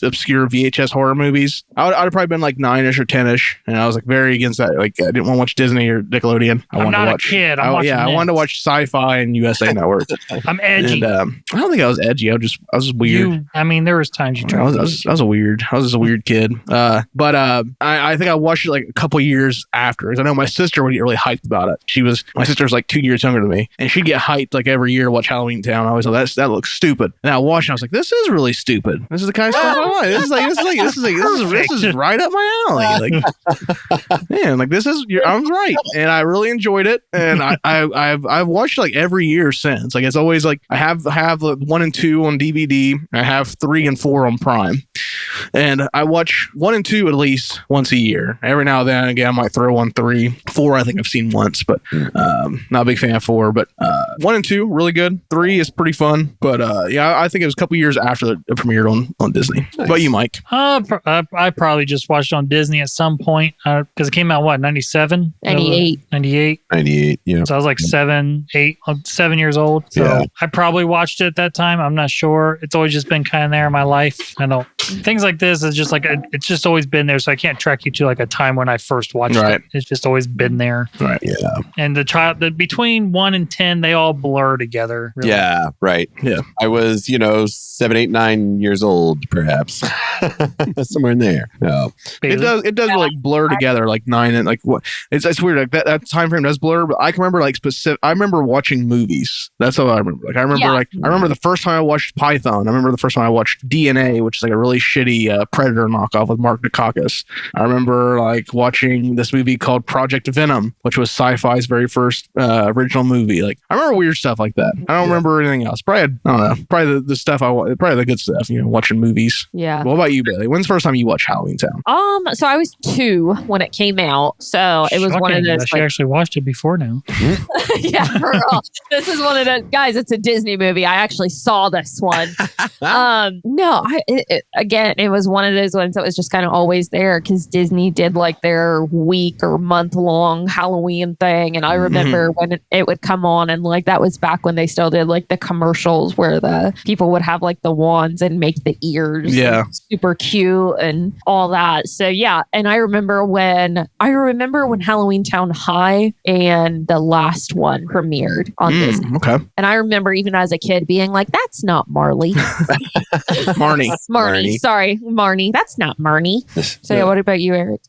obscure VHS horror movies. I'd have probably been like 9-ish or 10-ish, and I was like very against that. Like I didn't want to watch Disney or Nickelodeon. I I'm wanted not to a watch, kid. I'm watching I this. wanted to watch Sci-Fi and USA Network. I'm edgy. And I don't think I was edgy. I was just weird. There was times you tried. I was just a weird kid. But I think I watched it like a couple years after. Because I know my sister would get really hyped about it. My sister's like 2 years younger than me, and she'd get hyped like every year to watch Halloweentown. I always thought that looks stupid. And I watched it, and I was like, this is really stupid. This is the kind of stuff I like. This is right up my alley. Like, man, like I was right, and I really enjoyed it. And I've watched it like every year since. Like it's always like I have 1 and 2 on DVD. I have 3 and 4 on Prime, and I watch 1 and 2 at least once a year. Every now and then, again, I might throw on 3. 4, I think I've seen once, but not a big fan of 4. But 1 and 2, really good. 3 is pretty fun, but I think it was a couple years after it premiered on Disney. Nice. But you, Mike? I probably just watched on Disney at some point because it came out 97? 98. 98. Yeah. So I was like 7 years old. So Yeah. I probably watched it at that time. I'm not sure. It's always just been kind of there in my life. I don't. Things like this is just like it's just always been there. So I can't track you to like a time when I first watched it. It's just always been there. Right. Yeah. And between 1 and 10, they all blur together. Really. Yeah. Right. Yeah. I was, 7, 8, 9 years old, perhaps. Somewhere in there. No. It does like blur together like 9 and like what it's weird like that time frame does blur, but I can remember like I remember watching movies. That's how I remember. Like I remember the first time I watched Python. I remember the first time I watched DNA, which is like a really shitty Predator knockoff with Mark Dacascos. I remember like watching this movie called Project Venom, which was Sci-Fi's very first original movie. Like I remember weird stuff like that. I don't remember anything else. Probably I don't know. Probably the stuff probably the good stuff. Watching movies. Yeah. What about you, Bailey? When's the first time you watched Halloweentown? So I was 2 when it came out. So it was one of those. She actually watched it before now. Yeah, for real. This is one of the guys. It's a Disney movie. I actually saw this one. No, it was one of those ones that was just kind of always there because Disney did like their week or month long Halloween thing, and I remember when it would come on, and like that was back when they still did like the commercials where the people would have like the wands and make the ears, super cute and all that. So yeah, and I remember when Halloweentown High and the last one premiered on Disney. Okay. And I remember even as a kid being like, that's not Marley. Marnie. Sorry, Marnie. That's not Marnie. So yeah, what about you, Eric?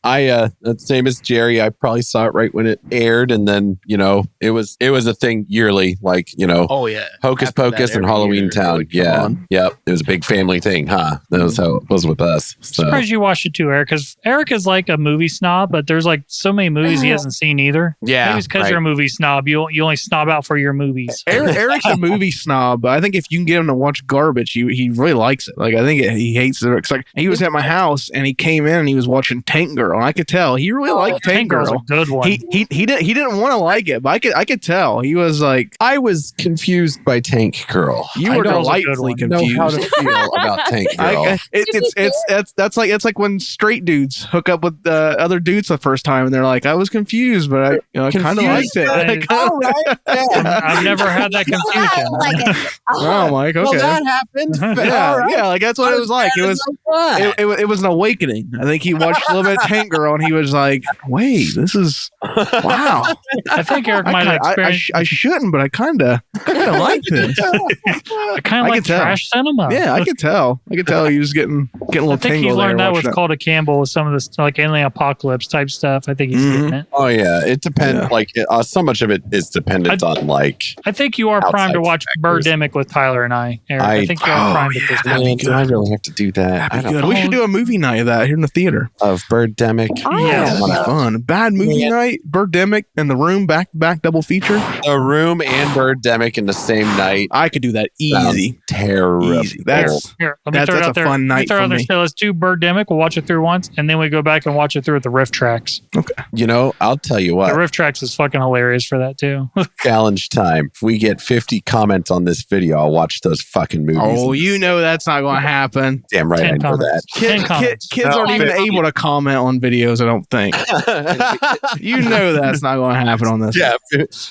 Same as Jerry. I probably saw it right when it aired, and then it was a thing yearly, like Oh yeah, Hocus After Pocus that, and every year Halloweentown. it would come on. Yep. It was a big family thing, huh? That was how it was with us. So. Surprised you watched it too, Eric, because Eric is like a movie snob, but there's like so many movies he hasn't seen either. Yeah, maybe it's because you're a movie snob. You only snob out for your movies. Eric's a movie snob, but I think if you can get him to watch garbage, he really likes it. Like I think he hates it. Like like, he was at my house and he came in and he was watching Tank Girl. And I could tell he really liked Tank Girl. Girl's a good one. He didn't want to like it, but I could tell he was like, I was confused by Tank Girl. You were delightfully confused. Know how to feel about Tank Girl. It's like when straight dudes hook up with other dudes the first time and they're like, I was confused, but I kind of liked it. I've never had that confusion. Oh, Mike, okay. Well, that happened. Yeah, like that's what it was like. It was an awakening. I think he watched a little bit of Tank Girl and he was like, wait, this is wow. I think Eric might have experienced. I shouldn't, but I kind of like this. I kind of like trash cinema. Yeah, I could tell. He was getting a little tingle. I think he learned that with Call to Campbell with some of this like alien apocalypse type stuff. I think he's getting it. Oh yeah, it depends. Yeah. Like so much of it is dependent on like. I think you are primed to watch Birdemic with Tyler and I. Eric. I think you are primed at this point. I really have to do that. We should do a movie night of that here in the theater of Birdemic. Yeah, a lot of fun. Bad movie night, Birdemic, and The Room back to back double feature. The Room and Birdemic in the same night. I could do that easy. Terrible. Easy. That's a fun night for me. Let's do Birdemic. We'll watch it through once, and then we go back and watch it through with the riff tracks. Okay. You know, I'll tell you what. The riff tracks is fucking hilarious for that too. Challenge time. If we get 50 comments on this video, I'll watch those fucking movies. Oh, you know that's not going to happen. Damn right I know that. Kids aren't even able to comment on videos, I don't think. You know that's not going to happen on this. Yeah.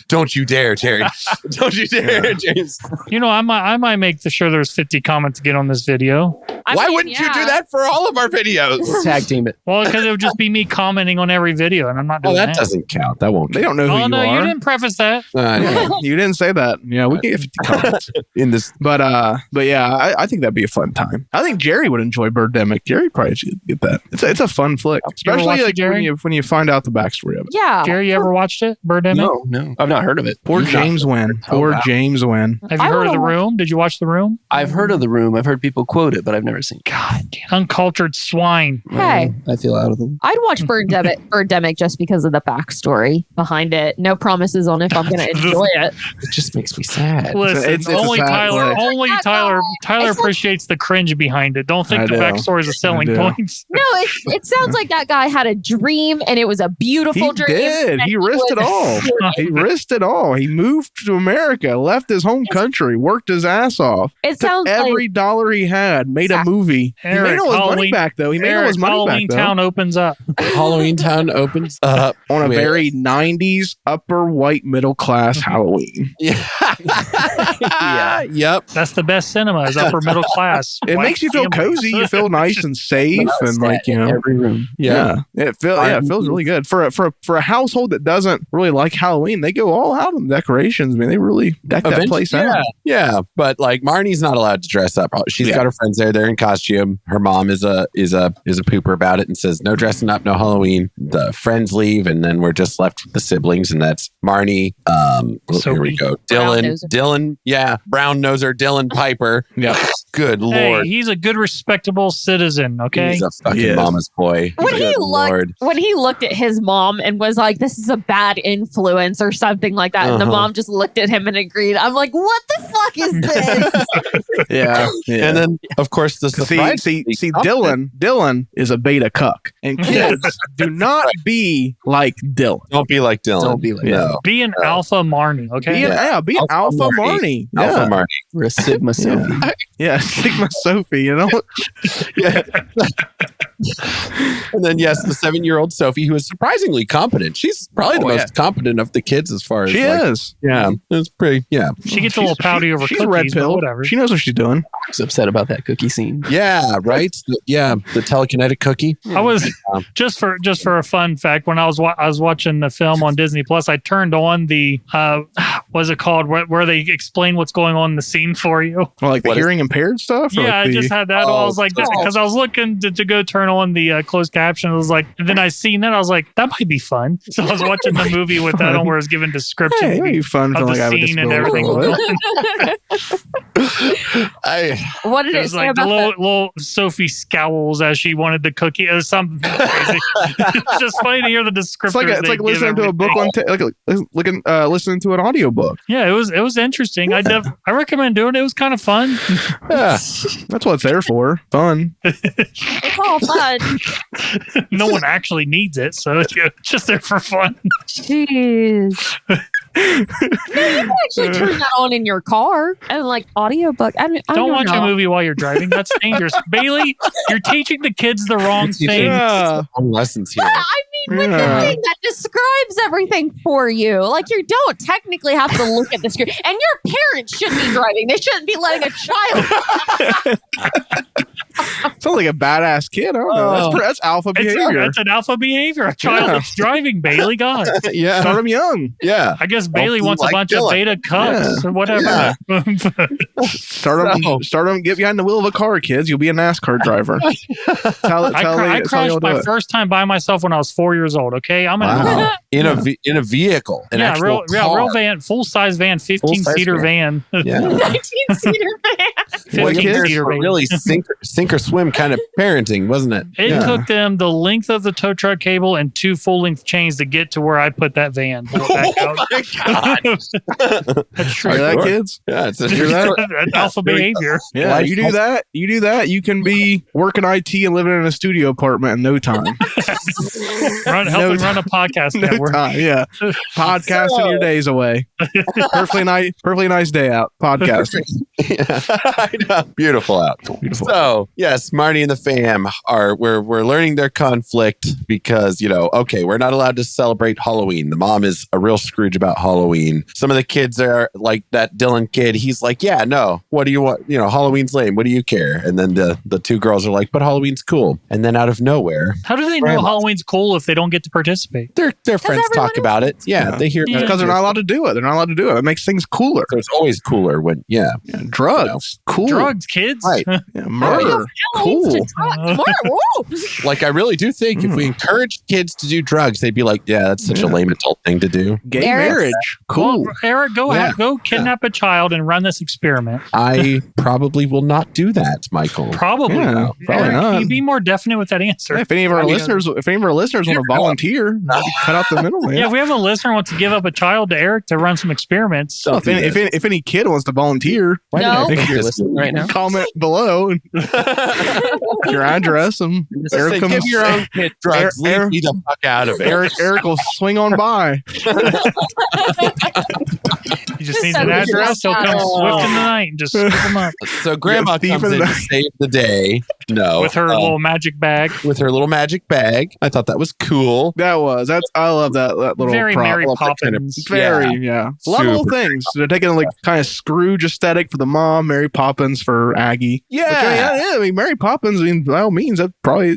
Don't you dare, Terry. Don't you dare, James. You know, I might make sure there's 50 comments to get on this video. Why wouldn't you do that for all of our videos? Tag team it. Well, because it would just be me commenting on every video, and I'm not doing that. That doesn't count. That won't count. They don't know who you are. Oh, no, you didn't preface that. You didn't say that. Yeah, we can get 50 comments in this. But yeah, I think that'd be a fun time. I think Jerry would enjoy Birdemic. Jerry probably should get that. It's a fun flick. Especially like when you find out the backstory of it. Yeah. Jerry, you ever watched it? Birdemic? No. I've not heard of it. Poor James Wynn. James Wynn. Have you heard of The Room? Did you watch The Room? I've heard of The Room. I've heard people quote it, but I've never seen it. God damn. Uncultured swine. Hey. I feel out of them. I'd watch Birdemic just because of the backstory behind it. No promises on if I'm going to enjoy it. It just makes me sad. Listen, it's only Tyler It's appreciates the cringe behind it. Don't think the backstory is a selling points. No, it sounds like that guy had a dream and it was a beautiful dream. He did. He risked it all. He risked it all. He moved to America, left his home country, worked his ass off. It sounds every dollar he had, made a movie. He made all his money back though. He made all his money back though. Halloweentown opens up. Halloweentown opens up on a very 90s upper white middle class Halloween. Yeah. Yep. That's the best cinema is upper middle class. It makes you feel cozy. You feel nice and safe and like, you know, every room. Yeah. It feels really good for a household that doesn't really like Halloween. They go all out on decorations. I mean, they really deck that place out. Yeah. But like Marnie's not allowed to dress up. She's got her friends there. They're in costume. Her mom is a pooper about it and says no dressing up, no Halloween. The friends leave and then we're just left with the siblings and that's Marnie. Here we go. Dylan. Yeah. Brown noser Dylan Piper. Yeah. Good Lord. He's a good, respectable citizen, okay? He's a fucking mama's boy. When he looked at his mom and was like, this is a bad influence or something like that, and the mom just looked at him and agreed, I'm like, what the fuck is this? Yeah. And then, of course, the surprise. See, Dylan is a beta cuck. And kids, do not be like Dylan. Don't be like Dylan. Don't be like no. Be an alpha Marnie, okay? Be an alpha Marnie. Alpha Marnie. We're a Sigma Sophie. Yeah, Sigma Sophie, you know? Yeah. And then, yes, the 7-year-old Sophie, who is surprisingly competent. She's probably the most competent of the kids as far as she is. Yeah. It's pretty, She gets a little pouty over she's cookies, red pill. whatever. She knows what she's doing. I was upset about that cookie scene. Yeah, right? The telekinetic cookie. I was just for a fun fact, when I was watching the film on Disney Plus, I turned on the what's it called where they explain what's going on in the scene for you. Well, like the hearing impaired stuff? Yeah, I just had that. I was like, because I was looking to go turn turn on the closed caption. I was like, and then I seen that. I was like, that might be fun. So I was watching the movie with that on where it's given description Hey, it'd be fun of to the like have a scene and disability. everything. What did It it was say like the about little Sophie scowls as she wanted the cookie. It was something crazy. It's just funny to hear the description. It's like listening to a book on listening to an audiobook. Yeah, it was interesting. I recommend doing it. It was kind of fun. Yeah, that's what it's there for. Fun. It's all fun. No one actually needs it, so it's just there for fun. Jeez. You can actually turn that on in your car and like audiobook. I Don't watch a movie while you're driving. That's dangerous. Bailey, you're teaching the kids the wrong thing. Yeah. Lessons here. I mean, with the thing that describes everything for you. Like, you don't technically have to look at the screen. And your parents shouldn't be driving. They shouldn't be letting a child. Sounds like a badass kid. I don't know. That's alpha behavior. That's an alpha behavior. A child that's driving, Bailey. God. Yeah. Start them young. Yeah. I guess Bailey wants like a bunch Dylan. of beta cups or whatever. Yeah. Start them. Get behind the wheel of a car, kids. You'll be a NASCAR driver. I crashed my first time by myself when I was 4 years old. Okay, I'm Wow. in a vehicle. real van, full size van, 15-seater van. Yeah. 19-seater van. 15-seater van. Really sink or swim kind of parenting, wasn't it? It took them the length of the tow truck cable and 2 full-length chains to get to where I put that van. Pull it back out. That's true. Hear that, kids? Yeah, it's Hear that? That's alpha behavior. Yeah, Life you do that. You do that. You can be working IT and living in a studio apartment in no time. Helping run a podcast No network. time. Yeah, podcasting your days away. Perfectly nice day out podcasting. I know. Beautiful out. Beautiful. So yes, Marnie and the fam we're learning their conflict because okay, we're not allowed to celebrate Halloween. The mom is a real Scrooge about Halloween. Some of the kids are like that Dylan kid. He's like, yeah, no. What do you want? Halloween's lame. What do you care? And then the 2 girls are like, but Halloween's cool. And then out of nowhere, How do they know Halloween's cool if they don't get to participate? their friends talk about it. Yeah, they hear because they're not allowed to do it. They're not allowed to do it. It makes things cooler. So it's always cooler when Drugs, cool. Drugs, kids. Right. Yeah, murder, cool. Like, I really do think if we encourage kids to do drugs, they'd be like, yeah, that's such a lame adult thing to do. Gay marriage, cool. Well, Eric, go kidnap a child and run this experiment. I probably will not do that, Michael. Probably. Yeah, probably Eric, not. Can you be more definite with that answer? Yeah, if any of our listeners want to volunteer, maybe cut out the middle. Yeah, if we have a listener who wants to give up a child to Eric to run some experiments. So if any kid wants to volunteer, Why No. did I think you're listening right now? comment below your address, and Eric Say, comes. give your own kid drugs. Leave me the fuck out of it. Eric will swing on by. He just needs an address. He'll come swift in the night and just scoop him up So grandma Steve comes in in the- to save the day. No. with her little magic bag. with her little magic bag. I thought that was cool. I love that little Very prop. Mary Well, that kind of- Poppins. Very, yeah. A lot of little Super things. They're taking like kind of Scrooge aesthetic for the mom, Mary Poppins for Aggie. Yeah. I mean, Mary Poppins, by all means,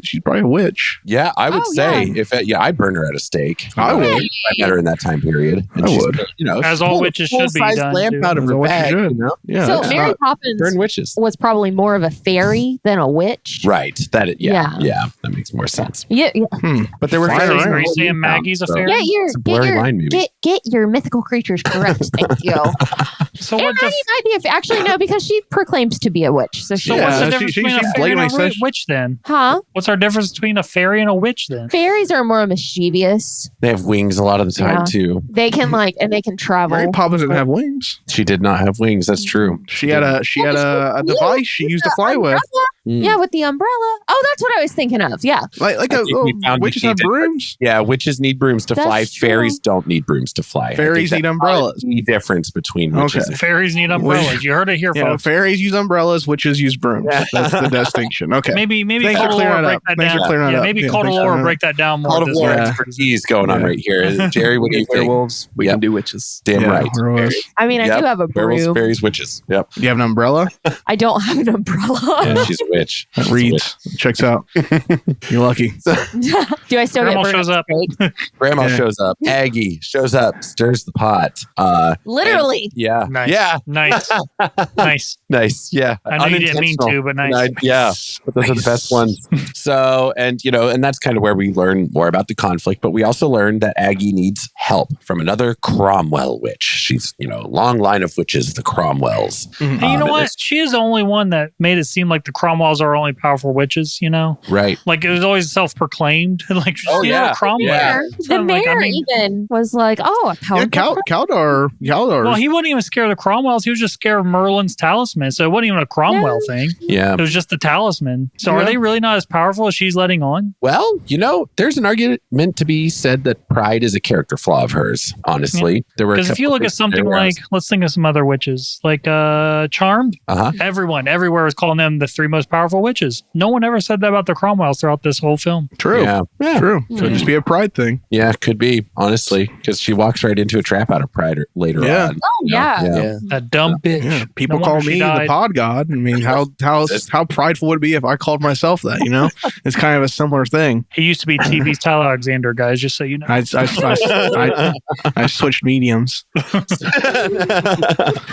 she's probably a witch. Yeah, I would Oh, say yeah. I'd burn her at a stake. I would. I met her in that time period. And I she's, would. As all witches should be full-size done, lamp too. out of As her all witches bag. should. You know? Yeah. So that's Mary not- Poppins Burn witches. was probably more of a fairy than a witch. Right. Yeah. Yeah. That makes more sense. Yeah, But there were Fire fairies. around. Are you saying Maggie's a So- fairy? Get your It's a blurry line, maybe. get your mythical creatures correct. Thank you. So And what the Maggie might be actually no, because she proclaims to be a witch. So she so Yeah, what's the she- difference she- between she's a fairy and a blatantly says- witch then? huh? What's our difference between a fairy and a witch then? Fairies are more mischievous. They have wings a lot of the time, Yeah. too. They can and they can travel. Mary Poppins didn't have wings. She did not have wings. That's true. She had a device she used to fly with. Mm. Yeah, with the umbrella. Oh, that's what I was thinking of. Yeah. Like I think we found witches the have key brooms. Yeah, witches need brooms to That's fly. true. Fairies don't need brooms to fly. I Fairies think need that's umbrellas. The difference between witches. Okay. Fairies need umbrellas. You heard it here, Yeah, folks. fairies use umbrellas, witches use brooms. That's the distinction. Okay. Maybe Thanks for Cultober clearing will that break up. that Thanks for down. clearing that Yeah, up. maybe Yeah, thanks for Cultober clearing will that break that down more. Call of this War way. Yeah. expertise going on Yeah. right here. Jerry, what do you think? Werewolves, we Yep. can do witches. Damn Yeah, right. werewolves. I mean, I Yep. do have a Werewolves, brew. fairies, witches. Yep. Do you have an umbrella? I don't have an umbrella. Yeah, she's a witch. That reads. Checks out. You're lucky. Do I still Grandma get shows up. Grandma Yeah. shows up. Aggie shows up, stirs the pot. Literally. Yeah. Nice. Yeah. Nice. Nice. Nice. Yeah. I know you didn't mean to, but nice. Yeah. But those are the best ones. So, and that's kind of where we learn more about the conflict, but we also learn that Aggie needs help from another Cromwell witch. She's, a long line of witches, the Cromwells. And you know what? She is the only one that made it seem like the Cromwells are only powerful witches, Right. Like it was always self-proclaimed. Like, Cromwell. Yeah. The mayor even was like, "Oh, a Yeah, powerful Caldor. Well, he wasn't even scared of the Cromwells. He was just scared of Merlin's talisman. So it wasn't even a Cromwell thing. Yeah. It was just the talisman. So are they really not as powerful as she's letting on? Well, there's an argument to be said that pride is a character flaw of hers, honestly. There were Because if you look at something like, let's think of some other witches, like Charmed, everyone, everywhere was calling them the 3 most powerful witches. No one ever said that about the Cromwells throughout this whole film. True. Yeah. True. Could just be a pride thing. Yeah, could be, honestly, because she walks right into a trap out of pride later on. Oh, yeah. That dumb bitch. Yeah. People No call wonder she me the died. pod god. I mean, how prideful would it be if I called myself that? It's kind of a similar thing. He used to be TV's Tyler Alexander, guys, just so you know. I switched mediums.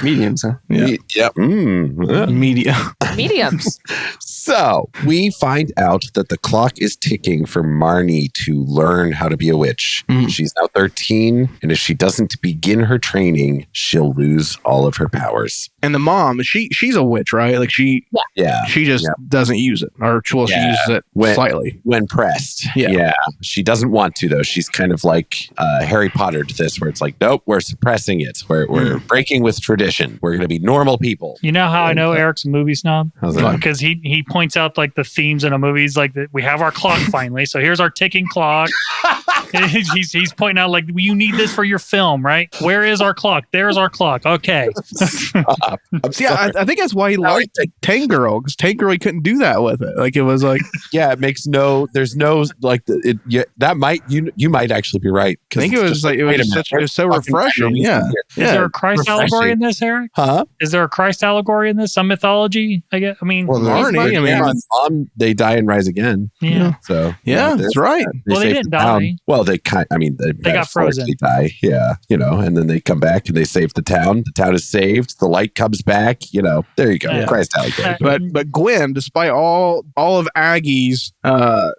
Mediums, huh? Yeah. Yep. Media. Mediums. So we find out that the clock is ticking for Marnie to learn how to be a witch. She's now 13, and if she doesn't begin her training, she'll lose all of her powers. And the mom, she's a witch, right? Like she just doesn't use it, or she uses it slightly when pressed. Yeah, she doesn't want to though. She's kind of like Harry Potter to this, where it's like, nope, we're suppressing it. We're breaking with tradition. We're going to be normal people. You know how I know Eric's a movie snob? How's that? Because he points out like the themes in a movie. He's like, we have our clock finally. So here's our ticking clock. he's pointing out like, you need this for your film, right? Where is our clock? There's our clock. Okay. See, I think that's why he liked Tangirl, because Tangirl, he couldn't do that with it. Like it was like, it makes there's no like that might you might actually be right. I think it was like it was so refreshing. Yeah. Is there a Christ allegory in this, Eric? Huh? Is there a Christ allegory in this? Some mythology? I guess. I mean, Marnie, mom, they die and rise again. Yeah. So that's right. Well, they didn't die. Well, they got frozen. They die. Yeah. And then they come back and they save the town. The town is saved. The light comes back. There you go. Yeah. Christ allegory. But Gwen, despite all of Aggie's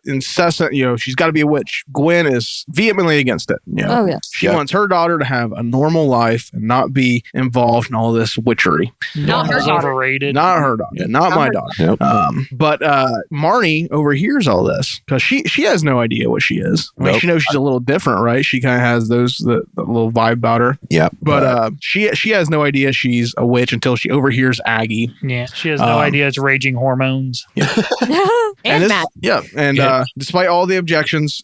incessant, she's got to be a witch. Gwen is vehemently against it. Oh, yeah. She wants her daughter to have a normal life and not be involved in all this witchery. Not her daughter. Overrated. Not her daughter. Not my daughter. Nope. But Marnie overhears all this because she has no idea what she is. I mean, she knows she's a little different, right? She kind of has the little vibe about her. Yep. But she has no idea she's a witch until she overhears Aggie. Yeah, she has no idea it's raging hormones. And Matt. Yeah, and despite all the objections,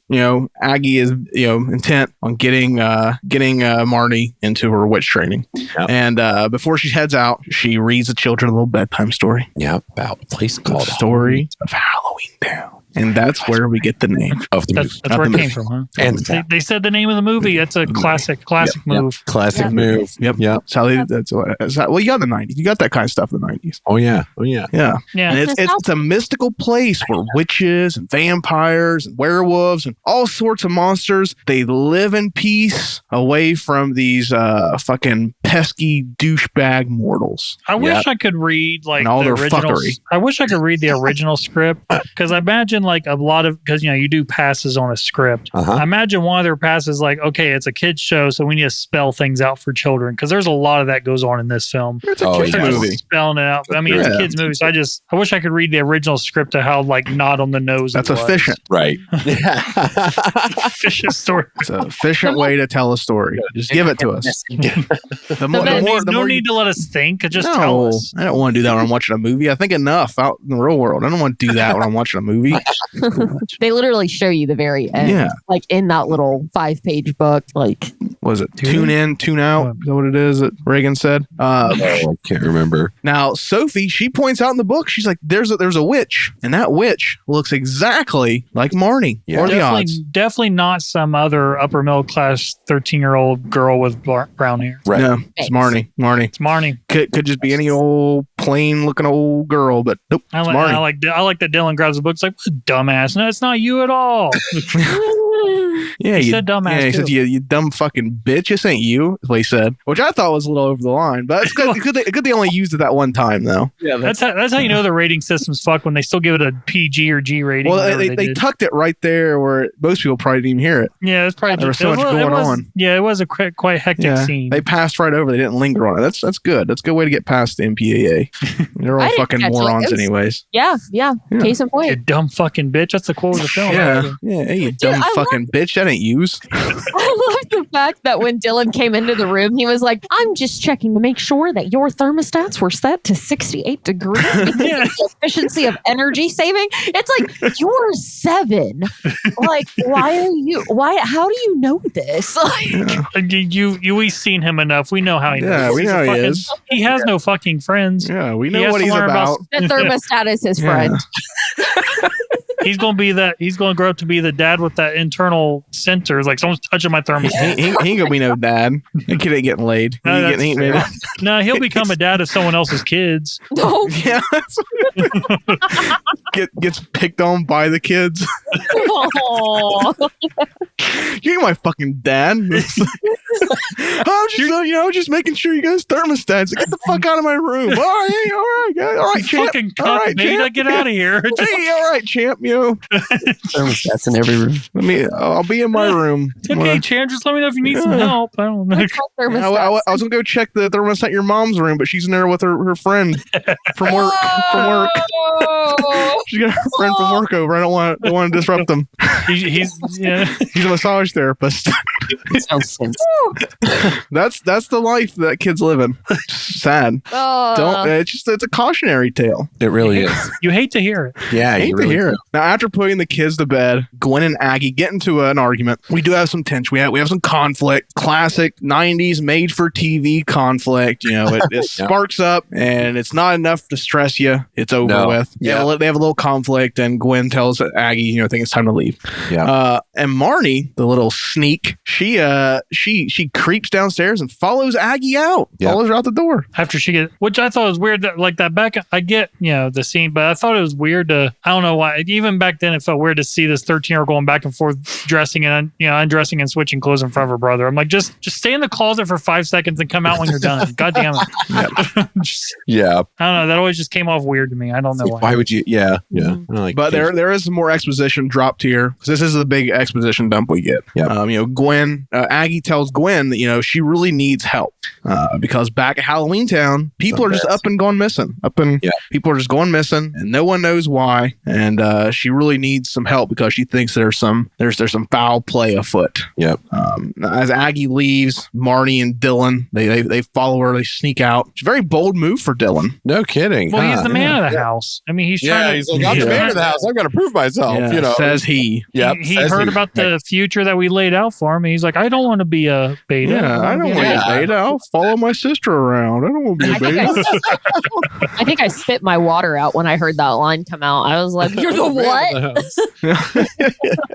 Aggie is intent on getting Marnie into her witch training. Yep. And before she heads out, she reads the children a little bedtime story. Yeah, about a place called The Story of Halloweentown. And that's where we get the name of the movie. That's where it came from, huh? And they said the name of the movie. That's a classic move. Classic move. Yep. That's how you got the 90s. You got that kind of stuff in the 90s. Oh yeah. Yeah. Yeah. And it's a mystical place where witches and vampires and werewolves and all sorts of monsters, they live in peace away from these fucking pesky douchebag mortals. I wish I could read like all the their original. fuckery. I wish I could read the original script because I imagine like a lot of because you do passes on a script. I imagine one of their passes like, okay, it's a kids show, so we need to spell things out for children because there's a lot of that goes on in this film. It's a kids movie. Spelling it out. I mean, it's a kids movie, so I wish I could read the original script to how like not on the nose. That's it was. efficient. Right. Efficient story. It's an efficient way to tell a story. Just give it to us. No need to let us think. Just tell us. I don't want to do that when I'm watching a movie. I think enough out in the real world. I don't want to do that when I'm watching a movie. They literally show you the very end. Yeah. Like in that little 5-page book. Like was it tune in, tune out? Is that what it is that Reagan said? I can't remember. Now, Sophie, she points out in the book, she's like, there's a witch, and that witch looks exactly like Marnie. Yeah. Or the odds. Definitely not some other upper middle class 13-year-old girl with brown hair. Right. No, it's Marnie. It's Marnie. Could just be any old plain looking old girl, but nope, it's Marnie. I like that Dylan grabs the book. It's like, dumbass. No, it's not you at all. Yeah, he said dumbass. Yeah, he said, you dumb fucking bitch. This ain't you, is what he said. Which I thought was a little over the line, but it's good they only used it that one time, though. Yeah, that's how you know the rating system's fucked when they still give it a PG or G rating. Well, they tucked it right there where most people probably didn't even hear it. Yeah, it's probably there was so much going on. Yeah, it was a quite hectic scene. They passed right over. They didn't linger on it. That's good. That's a good way to get past the MPAA. They're all fucking morons, anyways. Yeah. Case in point. You dumb fucking bitch. That's the quote of the film. Yeah. Hey, you dumb fucking bitch. That ain't used. I love the fact that when Dylan came into the room, he was like, I'm just checking to make sure that your thermostats were set to 68 degrees because Yeah. of the efficiency of energy saving. It's like, you're 7. Like, how do you know this? We've seen him enough. We know how he knows. Yeah, we know he is. He has no fucking friends. Yeah, we know what he's about. The thermostat is his friend. He's going to grow up to be the dad with that internal sensor. It's like, someone's touching my thermostat. He ain't gonna be no dad. That kid ain't getting laid. No, he'll become a dad of someone else's kids. No. Yeah. Gets picked on by the kids. You ain't my fucking dad. I'm just making sure you guys thermostats. Get the fuck out of my room. All right, guys. All right, champ. Fucking cuck, man. Get out of here. Hey, all right, champ. Thermostats in every room. I'll be in my room. Okay, champ. Just let me know if you need some help. I don't know. I was gonna go check the thermostat in your mom's room, but she's in there with her friend from work. She got her friend from work over. I don't want to disrupt them. He's a massage therapist. Sounds sense. That's the life that kid's living. Sad. It's a cautionary tale. It really is. You hate to hear it. Yeah, I hate to hear it. Now, after putting the kids to bed, Gwen and Aggie get into an argument. We do have some tension. We have some conflict. Classic 90s made for TV conflict. It sparks up, and it's not enough to stress you. It's over with. Yeah, they have a little conflict, and Gwen tells Aggie, I think it's time to leave. Yeah. And Marnie, the little sneak, she creeps downstairs and follows Aggie out. Yep. Follows her out the door after she gets, which I thought was weird. That like that back, I get the scene, but I thought it was weird to. I don't know why. Even back then, it felt weird to see this 13-year-old going back and forth, dressing and undressing and switching clothes in front of her brother. I'm like, just stay in the closet for 5 seconds and come out when you're done. God damn it. Yeah. I don't know. That always just came off weird to me. I don't know why. Why would you? Yeah. But there is some more exposition dropped here because this is the big exposition dump we get. Yep. Gwen, Aggie tells Gwen that she really needs help because back at Halloweentown, people are just up and gone missing. People are just going missing, and no one knows why. And she really needs some help because she thinks there's some foul play afoot. Yep. As Aggie leaves, Marnie and Dylan they follow her. They sneak out. It's a very bold move for Dylan. No kidding. Well, he's the man of the house. I mean, he's trying to. He's like, I'm the man of the house. I've got to prove myself. Says he. Yep. He heard about the future that we laid out for him. He's like, I don't want to be a beta. Yeah, I don't want to be a beta. I'll follow my sister around. I don't want to be a beta. I think I spit my water out when I heard that line come out. I was like, "You're the what?"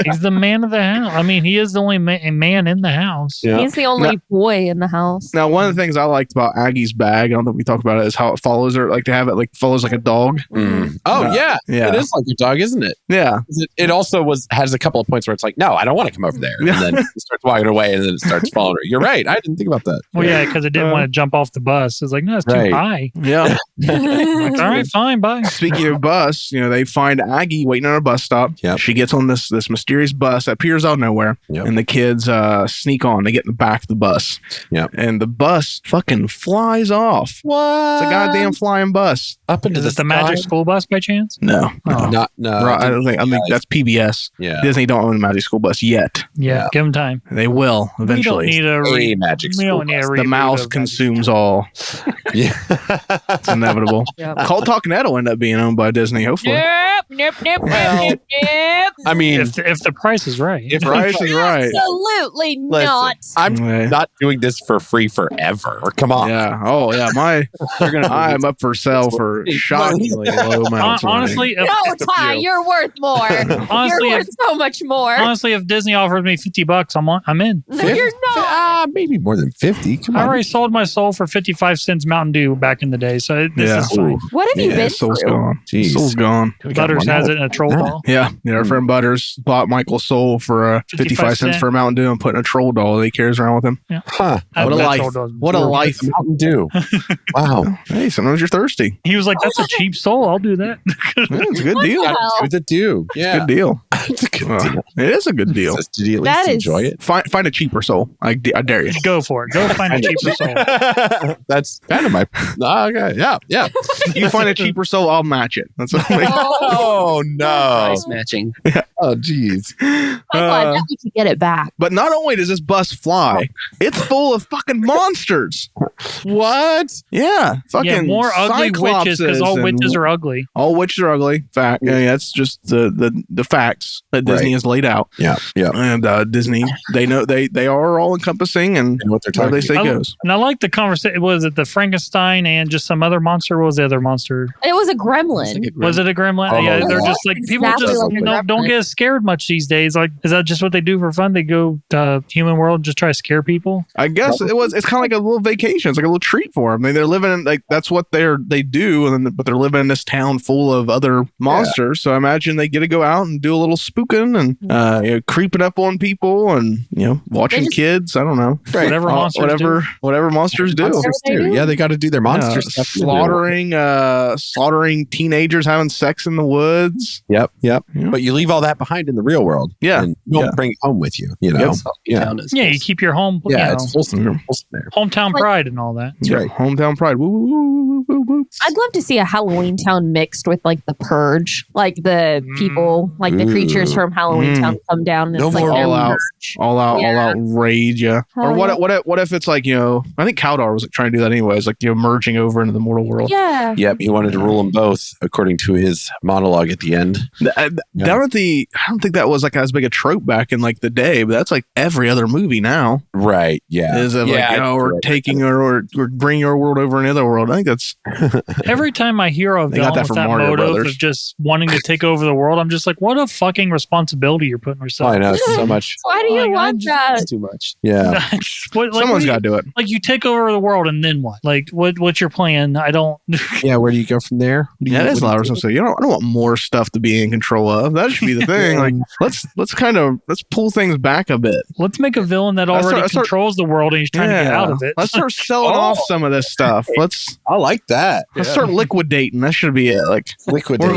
He's the man of the house. I mean, he is the only man in the house. Yeah. He's the only boy in the house. Now, one of the things I liked about Aggie's bag, I don't think we talked about it, is how it follows her. Like to have it follows like a dog. Mm. Oh yeah, it is like a dog, isn't it? Yeah. It also has a couple of points where it's like, no, I don't want to come over there, and then it starts walking away, and then it starts following her. You're right. I didn't think about that. Well, yeah, because it didn't want to jump off the bus. It's like, no, it's too high. Yeah. Like, all right, fine, bye. Speaking of bus, they find Aggie waiting on a bus stop. Yep. She gets on this mysterious bus that appears out of nowhere, and the kids sneak on. They get in the back of the bus. Yep. And the bus fucking flies off. What? It's a goddamn flying bus. Up into the magic school bus by chance? No. No. I don't think. I think that's PBS. Yeah. Disney don't own a Magic School Bus yet. Yeah, give them time. They will eventually. We don't need a Magic School Bus. The mouse consumes all. Yeah. It's inevitable. Cult Talk Net will end up being owned by Disney, hopefully. Nope. I mean, if the price is right. If price is right. Absolutely not. I'm not doing this for free forever. Come on. Yeah. Oh, yeah. I'm up for sale for shockingly low amounts. Honestly, No, Ty, you're worth more. Honestly, you're worth so much more. Honestly, if Disney offers me $50, I'm in. No, you're not. Maybe more than 50. Come on. I already sold my soul for 55 cents Mountain Dew back in the day, so this is fine. What have you been Soul's through? gone. Jeez. Soul's gone. Butters has it in a troll doll. Yeah. Our friend Butters bought Michael's soul for 55 cents for a Mountain Dew and put in a troll doll that he carries around with him. Yeah. Huh. What a life. What a life. Mountain Dew. Wow. Hey, sometimes you're thirsty. He was like, that's a cheap soul. I'll do that. Yeah, it's a good deal. With the Dew. Yeah. Good deal. It's a good deal. It is a good deal. Did you at least enjoy it? Find a cheaper soul. I dare you. Go for it. Go find a cheaper soul. That's kind of my. Okay. Yeah. You find a cheaper soul, I'll match it. That's what I mean. Oh no. Price matching. Oh geez. I bet we could get it back. But not only does this bus fly, it's full of fucking monsters. What? Yeah. Fucking Yeah, more ugly witches because all witches are ugly. All witches are ugly. Fact. Yeah, that's just the facts that Disney has laid out. Yeah. And Disney, they know they are all encompassing and what they're talking they say about. goes. And I like the conversation. Was it the Frankenstein and just some other monster? What was the other monster? It was a gremlin. Was it a gremlin? Oh, yeah, they're yeah. just like people Exactly just like a don't gremlin. get scared much these days. Like, is that just what they do for fun? They go to human world and just try to scare people. I guess it's kind of like a little vacation. It's like a little treat for them. I mean, they're living in that's what they do, but they're living in this town full of other monsters. So I imagine they get to go out and do a little spooking and creeping up on people and watching kids. I don't know. Right. Whatever monsters do. Monsters do. Yeah, they got to do their monster stuff. Slaughtering teenagers, having sex in the woods. Yep. But you leave all that behind in the real world. Yeah. And you don't bring it home with you. You know. Yeah. Yeah, you keep your home. Yeah, it's wholesome there. Hometown pride and all that. That's right. Hometown pride. Woo, woo, woo, woo, woo. I'd love to see a Halloweentown mixed with like the Purge, like the people, like the creatures from Halloweentown come down and No it's like more their all out. purge. All out rage, yeah. Or what if it's like, I think Caldar was trying to do that anyways, like merging over into the mortal world. Yeah. Yep, he wanted to rule them both, according to his monologue at the end. I don't think that was like as big a trope back in like the day, but that's like every other movie now. Right, yeah. Is it we're taking or we're bringing our world over another world. I think that's every time I hear a They got villain that with from that Mario motive Brothers. of just wanting to take over the world, I'm just like, what a fucking responsibility you're putting yourself. I know, it's so much. Why do you want that? It's too much. Yeah. someone's got to do it. Like, you take over the world and then what? Like, what's your plan? I don't. Yeah, where do you go from there? Yeah, that's a lot of stuff. I don't want more stuff to be in control of. That should be the thing. Like, let's pull things back a bit. Let's make a villain that already controls the world and he's trying to get out of it. Let's start selling off some of this stuff. I like that. Let's start liquidating. That should be it. Like Liquidate.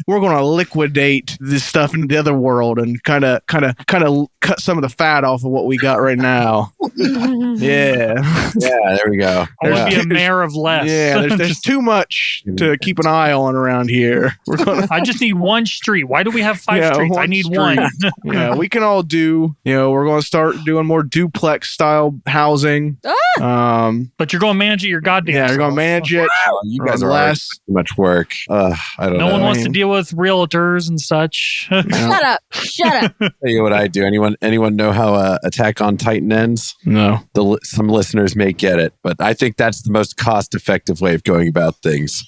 we're gonna liquidate this stuff into the other world and kind of cut some of the fat off of what we got right now. Yeah, Yeah, there we go. I want to be a mayor of less. yeah. There's too much to keep an eye on around here. We're gonna. I just need one street. Why do we have five streets? I need one. Yeah, we can all do. We're going to start doing more duplex style housing. But you're going to manage it your goddamn Yeah, you're going to manage it. Wow, you guys are less. too much work. I don't know. No one wants to deal with realtors and such. Shut up. Tell you what I do. Anyone know how Attack on Titan ends? No. Some listeners may get it, but I think that's the most cost-effective way of going about things.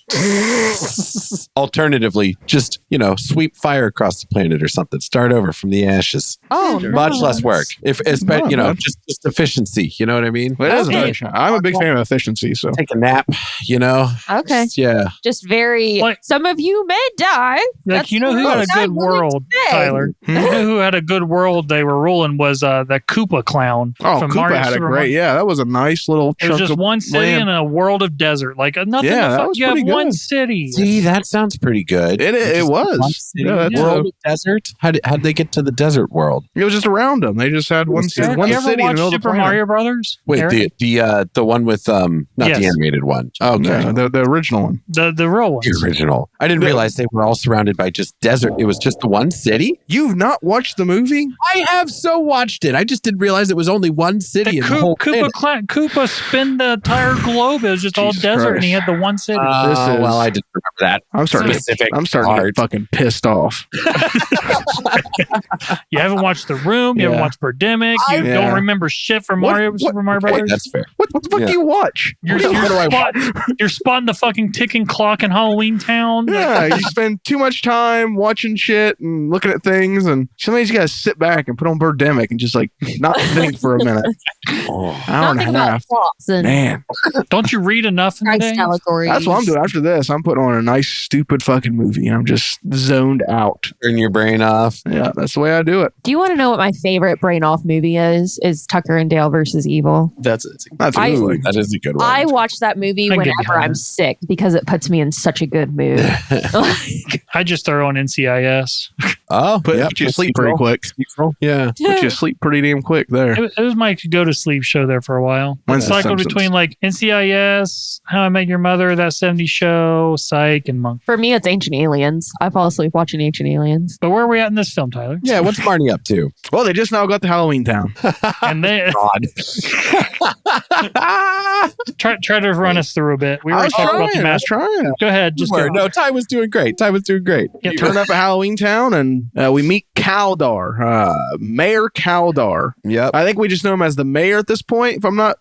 Alternatively, just sweep fire across the planet or something. Start over from the ashes. Oh, Much less work. No, just efficiency. You know what I mean? It is Okay. efficient. I'm a big fan of efficiency. So Take a nap. Okay. Yeah. Just very. Like- some of you may die. Like, That's who had a what I'm good willing to world, say. Tyler? You know who had a good world they were ruling was that Koopa clown. Oh, from Koopa Mario had a Super great. Mario. Yeah, that was a nice little It was chunk just of one city land. and a world of desert. Like nothing. Yeah, that fuck. was You have pretty one good. city. See, that sounds pretty good. It was. Yeah, that's World of desert. desert? How'd they get to the desert world? It was just around them. They just had one You city ever in the middle of the Super planet. Mario Brothers? Wait, Eric? the one with not Yes. the animated one. Okay, the original one. The real ones. The original. I didn't realize they were all surrounded by just desert. It was just the one city. You've not watched the movie? I have so watched it. I just didn't realize it was only one city in the whole planet. Koopa spin the entire globe. It was just all Jesus desert, Christ. and he had the one city. Well, I didn't remember that. I'm starting Specific to get fucking pissed off. You haven't watched The Room. You haven't Yeah. watched Birdemic. You Yeah. don't remember shit from What- Super Mario Okay, Brothers. that's fair. What the fuck do you watch? You're spotting the fucking ticking clock in Halloweentown. Yeah, you spend too much time watching shit and looking at things, and sometimes you gotta sit back and put on Birdemic and just like not think for a minute. Hour and a half. Man, Don't you read enough in the Christ day? allegories. that's what I'm doing after this. I'm putting on a nice, stupid fucking movie. I'm just zoned out. Turn your brain off. Yeah, that's the way I do it. Do you want to know what my favorite brain off movie is? Is Tucker and Dale versus Evil. That's That's a I- good one. That is a good one. I watch that movie I get whenever behind I'm that. sick because it puts me in such a good mood. I just throw on NCIS. Put you to sleep pretty quick. Yeah. Put you to sleep pretty damn quick there. It was my go to sleep show there for a while. Mine's It's The cycled Simpsons. between like NCIS, How I Met Your Mother, That 70s Show, Psych, and Monk. For me, it's Ancient Aliens. I fall asleep watching Ancient Aliens. But where are we at in this film, Tyler? Yeah, what's Marnie up to? Well, they just now got to Halloweentown. And they God. try to run us through a bit. We I were was talking about the trying. I was mask. trying. Go ahead. Just go. No, Ty was doing great. Yeah, Turn up at Halloweentown, and we meet Kaldar, Mayor Kaldar. Yep. I think we just know him as the mayor at this point, if I'm not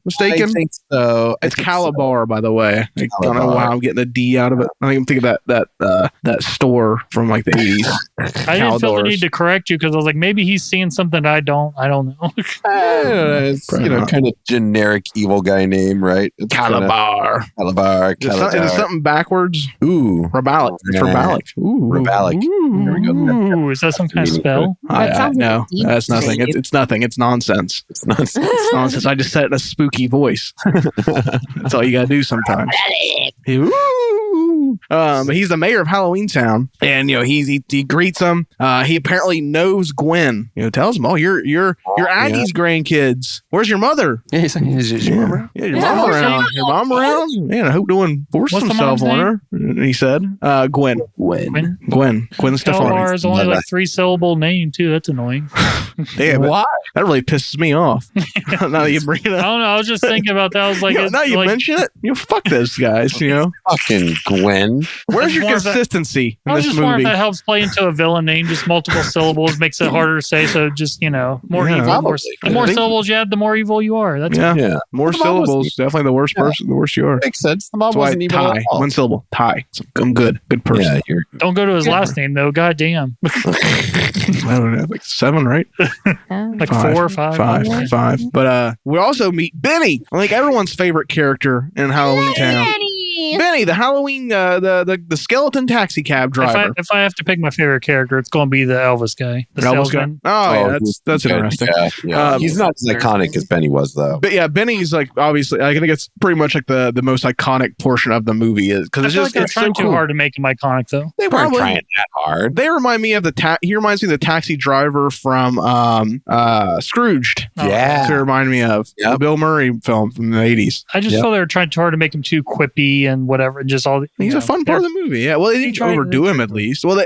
mistaken. I think so. It's Calabar, by the way. I don't know why I'm getting the D out of it. I think I'm thinking that store from like the 80s. I didn't feel the Caldars. need to correct you because I was like, maybe he's seeing something I don't know. It's kind of generic evil guy name, right? It's Calabar. Calabar. Is it something backwards? Ooh. Rabalik. It's Yeah. Rabalik. Ooh. Rabalik. There we go. Ooh, is that some kind of spell? That sounds like no, a deep that's nothing. name. It's nothing. It's nonsense. It's nonsense. It's nonsense. I just said it in a spooky voice. That's all you gotta do sometimes. Ooh. But he's the mayor of Halloweentown, and he greets him. He apparently knows Gwen. Tells him, "Oh, you're Aggie's grandkids. Where's your mother? Yeah, he's your mom. Yeah, your mom around. Your mom around? Man, I hope no one forced What's the himself mom's on her." And he said, "Gwen Stefani." Kaldar is only like 3-syllable name too. That's annoying. Yeah, but that really pisses me off. Now that you bring it I up. don't know. I was just thinking about that. I was like, Now you mention it. Fuck those guys. Fucking Gwen. Where's your more of that- consistency in I was this just wondering movie? if that helps play into a villain name. Just multiple syllables makes it harder to say. So just more Yeah, evil. probably. The more I think- syllables you add, the more evil you are. That's Yeah. Yeah. More The mom was syllables. Definitely the worse person. The worse you are. Makes sense. The mom That's why wasn't even Ty. One syllable. Ty. So I'm good. Good person. Yeah, you're Don't go to his last name though. God damn. I don't know, like 7, right? Like Five. 4 or 5. Five. But we also meet Benny. I think everyone's favorite character in Halloweentown. Benny, the Halloween, the skeleton taxi cab driver. If I have to pick my favorite character, it's going to be the Elvis guy, the Elvis guy? salesman. Oh, yeah, that's good. interesting. Yeah. He's not as iconic as Benny was, though. But yeah, Benny's like obviously. I think it's pretty much like the most iconic portion of the movie is because I it's feel just like they're it's so trying too cool. hard to make him iconic though. They weren't Probably. trying that hard. They remind me of he reminds me of the taxi driver from Scrooged. Yeah. To remind me of the Bill Murray film from the 80s. I just feel they were trying too hard to make him too quippy and whatever, and just all. He's a fun part of the movie. Yeah. Well, they didn't overdo him at least. Well,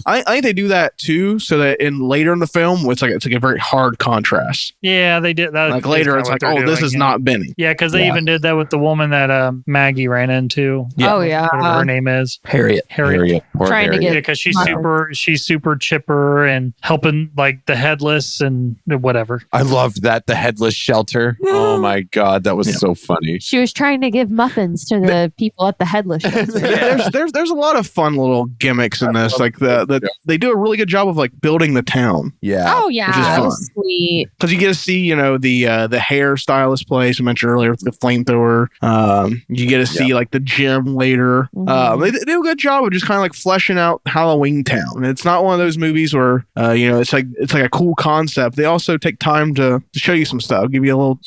I think they do that too, so that later in the film, it's like a very hard contrast. Yeah, they did that. Like later, it's like, oh, this is not Benny. Yeah, because they even did that with the woman that Maggie ran into. Yeah. Oh, yeah. Whatever her name is. Harriet. Poor Trying to Harriet. get Because she's super chipper and helping like the headless and whatever. I loved that, the headless shelter. Oh my God, that was so funny. She was trying to give muffins to the people at the headless shelter. Yeah, there's a lot of fun little gimmicks in this. Like they do a really good job of like building the town. Yeah. Oh yeah, Which is that fun. was sweet. Because you get to see, the hairstylist place I mentioned earlier with the flamethrower. You get to see like the gym later. They do a good job of just kind of like fleshing out Halloweentown. It's not one of those movies where it's like a cool concept. They also take time to show you some stuff, give you a little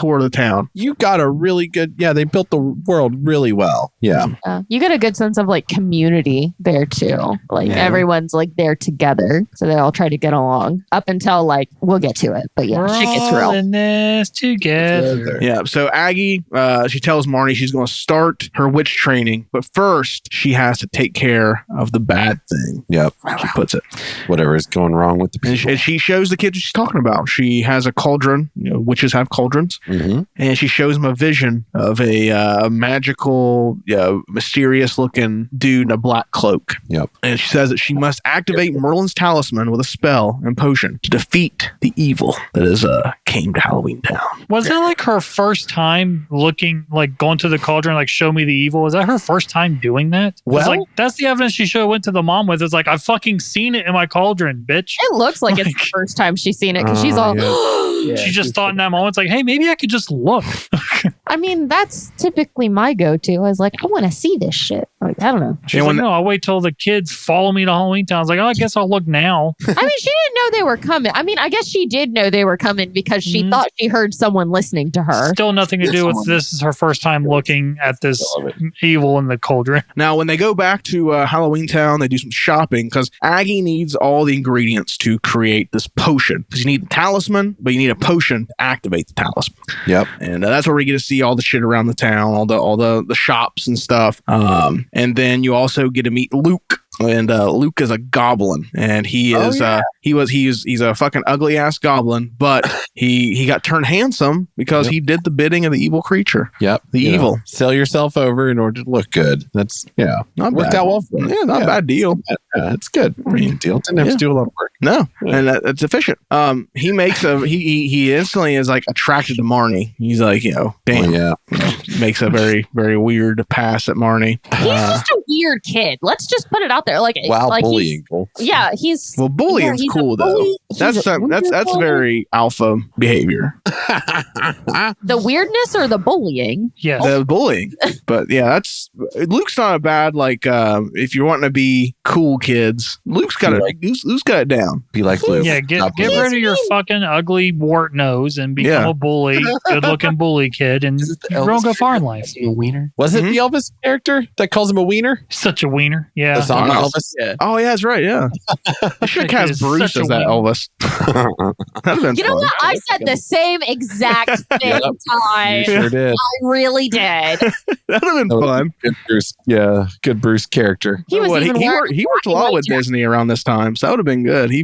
tour of the town. You got a really good, they built the world really really well. Yeah. You get a good sense of like community there too. Like everyone's like there together, so they all try to get along up until like we'll get to it. But yeah, shit gets real. In this together. Yeah. So Aggie, she tells Marnie she's going to start her witch training, but first she has to take care of the bad thing. Yep. She puts it. Whatever is going wrong with the people. And she shows the kids what she's talking about. She has a cauldron. Witches have cauldrons. Mm-hmm. And she shows them a vision of a magical, mysterious-looking dude in a black cloak. Yep. And she says that she must activate Merlin's talisman with a spell and potion to defeat the evil that is came to Halloweentown. Was that like her first time looking, like going to the cauldron, like show me the evil? Was that her first time doing that? Well, like that's the evidence she should have went to the mom with. It's like, I've fucking seen it in my cauldron, bitch. It looks like it's the first time she's seen it because she's all. She just thought in that moment, it's like, hey, maybe I could just look. I mean, that's typically my go-to. I was like, I want to see this shit. Like, I don't know. She's like, no, I'll wait till the kids follow me to Halloweentown. I was like, oh, I guess I'll look now. I mean, she didn't know they were coming. I mean, I guess she did know they were coming because she thought she heard someone listening to her. Still nothing to do with this is her first time looking at this evil in the cauldron. Now, when they go back to Halloweentown, they do some shopping because Aggie needs all the ingredients to create this potion. Because you need the talisman, but you need a potion to activate the talisman. Yep. And that's where we get to see all the shit around the town, all the shops and stuff. And then you also get to meet Luke. And Luke is a goblin, and he's a fucking ugly ass goblin, but he got turned handsome because he did the bidding of the evil creature. Yep, the evil. Sell yourself over in order to look good. That's not worked bad. Out well for him. Yeah, not a bad deal. It's good. Pretty good deal. Didn't have to do a lot of work. No, and it's efficient. He makes he instantly is like attracted to Marnie. He's like, damn, makes a very very weird pass at Marnie. He's just a weird kid. Let's just put it out there. Bullying. He's bullying's cool though. That's very alpha behavior. The weirdness or the bullying? Yeah, the bullying. But yeah, Luke's not a bad if you're wanting to be cool kids. Luke's got it down. Be like Luke. Yeah, get rid of your fucking ugly wart nose and become a bully, good looking bully kid, and you're gonna go far in life. A wiener? Was it the Elvis character that calls him a wiener? Such a wiener. Yeah. The song Elvis. Yeah. Oh yeah, that's right. Yeah, I should cast Bruce as that Elvis. That'd been fun. What? I said the same exact thing time. You sure did. I really did. That'd have been fun. Good Bruce. Yeah, good Bruce character. He worked a lot with Disney around this time, so that would have been good. He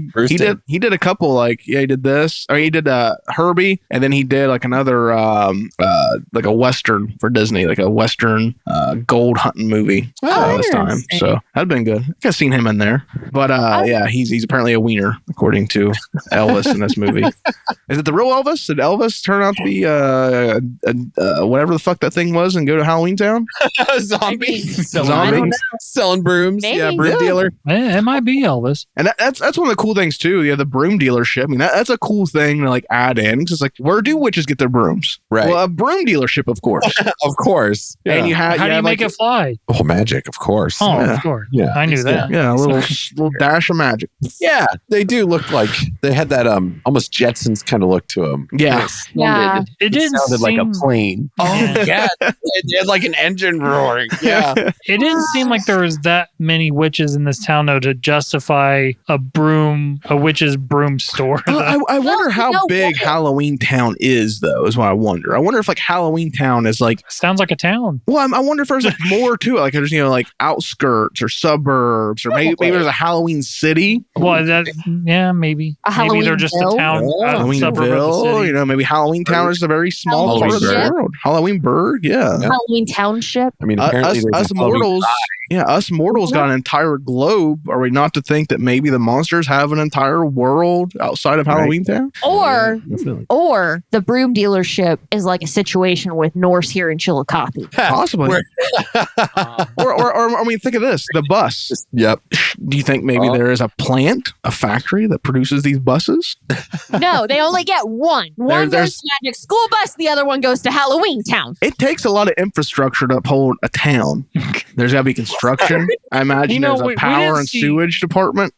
did a couple he did this. Or he did Herbie, and then he did like another like a Western for Disney, like a Western gold hunting movie this time. So that'd been good. I could have seen him in there. But he's apparently a wiener, according to Elvis in this movie. Is it the real Elvis? Did Elvis turn out to be whatever the fuck that thing was and go to Halloweentown? Zombie. Selling brooms. Maybe. Yeah, broom dealer. It might be Elvis. And that's one of the cool things too. Yeah, the broom dealership. I mean, that's a cool thing to like add in. It's just like, where do witches get their brooms? Right. Well, a broom dealership, of course. Of course. Yeah. And how do you make it fly? Oh, magic, of course. Oh, of course. Yeah, I knew that. Yeah, a little dash of magic. Yeah, they do look like they had that almost Jetsons kind of look to them. Yeah. Yeah. It didn't sounded like a plane. Oh yeah, it had like an engine roaring. Yeah, it didn't seem like there was that many witches in this town though to justify a witch's broom store. I wonder how big Halloweentown is, though. Is what I wonder. I wonder if like Halloweentown is like sounds like a town. Well, I wonder if there's like more to it. Like there's like outskirts or suburbs, or maybe there's a Halloween city. Well, maybe. Maybe they're just a town, Halloweenville. Maybe Halloweentown is a very small part of the world. Halloweenburg, yeah. Halloween Township. I mean, apparently us mortals. Yeah, us mortals got an entire globe. Are we not to think that maybe the monsters have an entire world outside of Halloweentown? Or the broom dealership is like a situation with Norse here in Chillicothe. Possibly. or I mean, think of this: the bus. Yep. Do you think maybe there is a plant, a factory that produces these buses? No, they only get one. One goes to Magic School Bus, the other one goes to Halloweentown. It takes a lot of infrastructure to uphold a town. There's got to be construction. I imagine there's a power and sewage department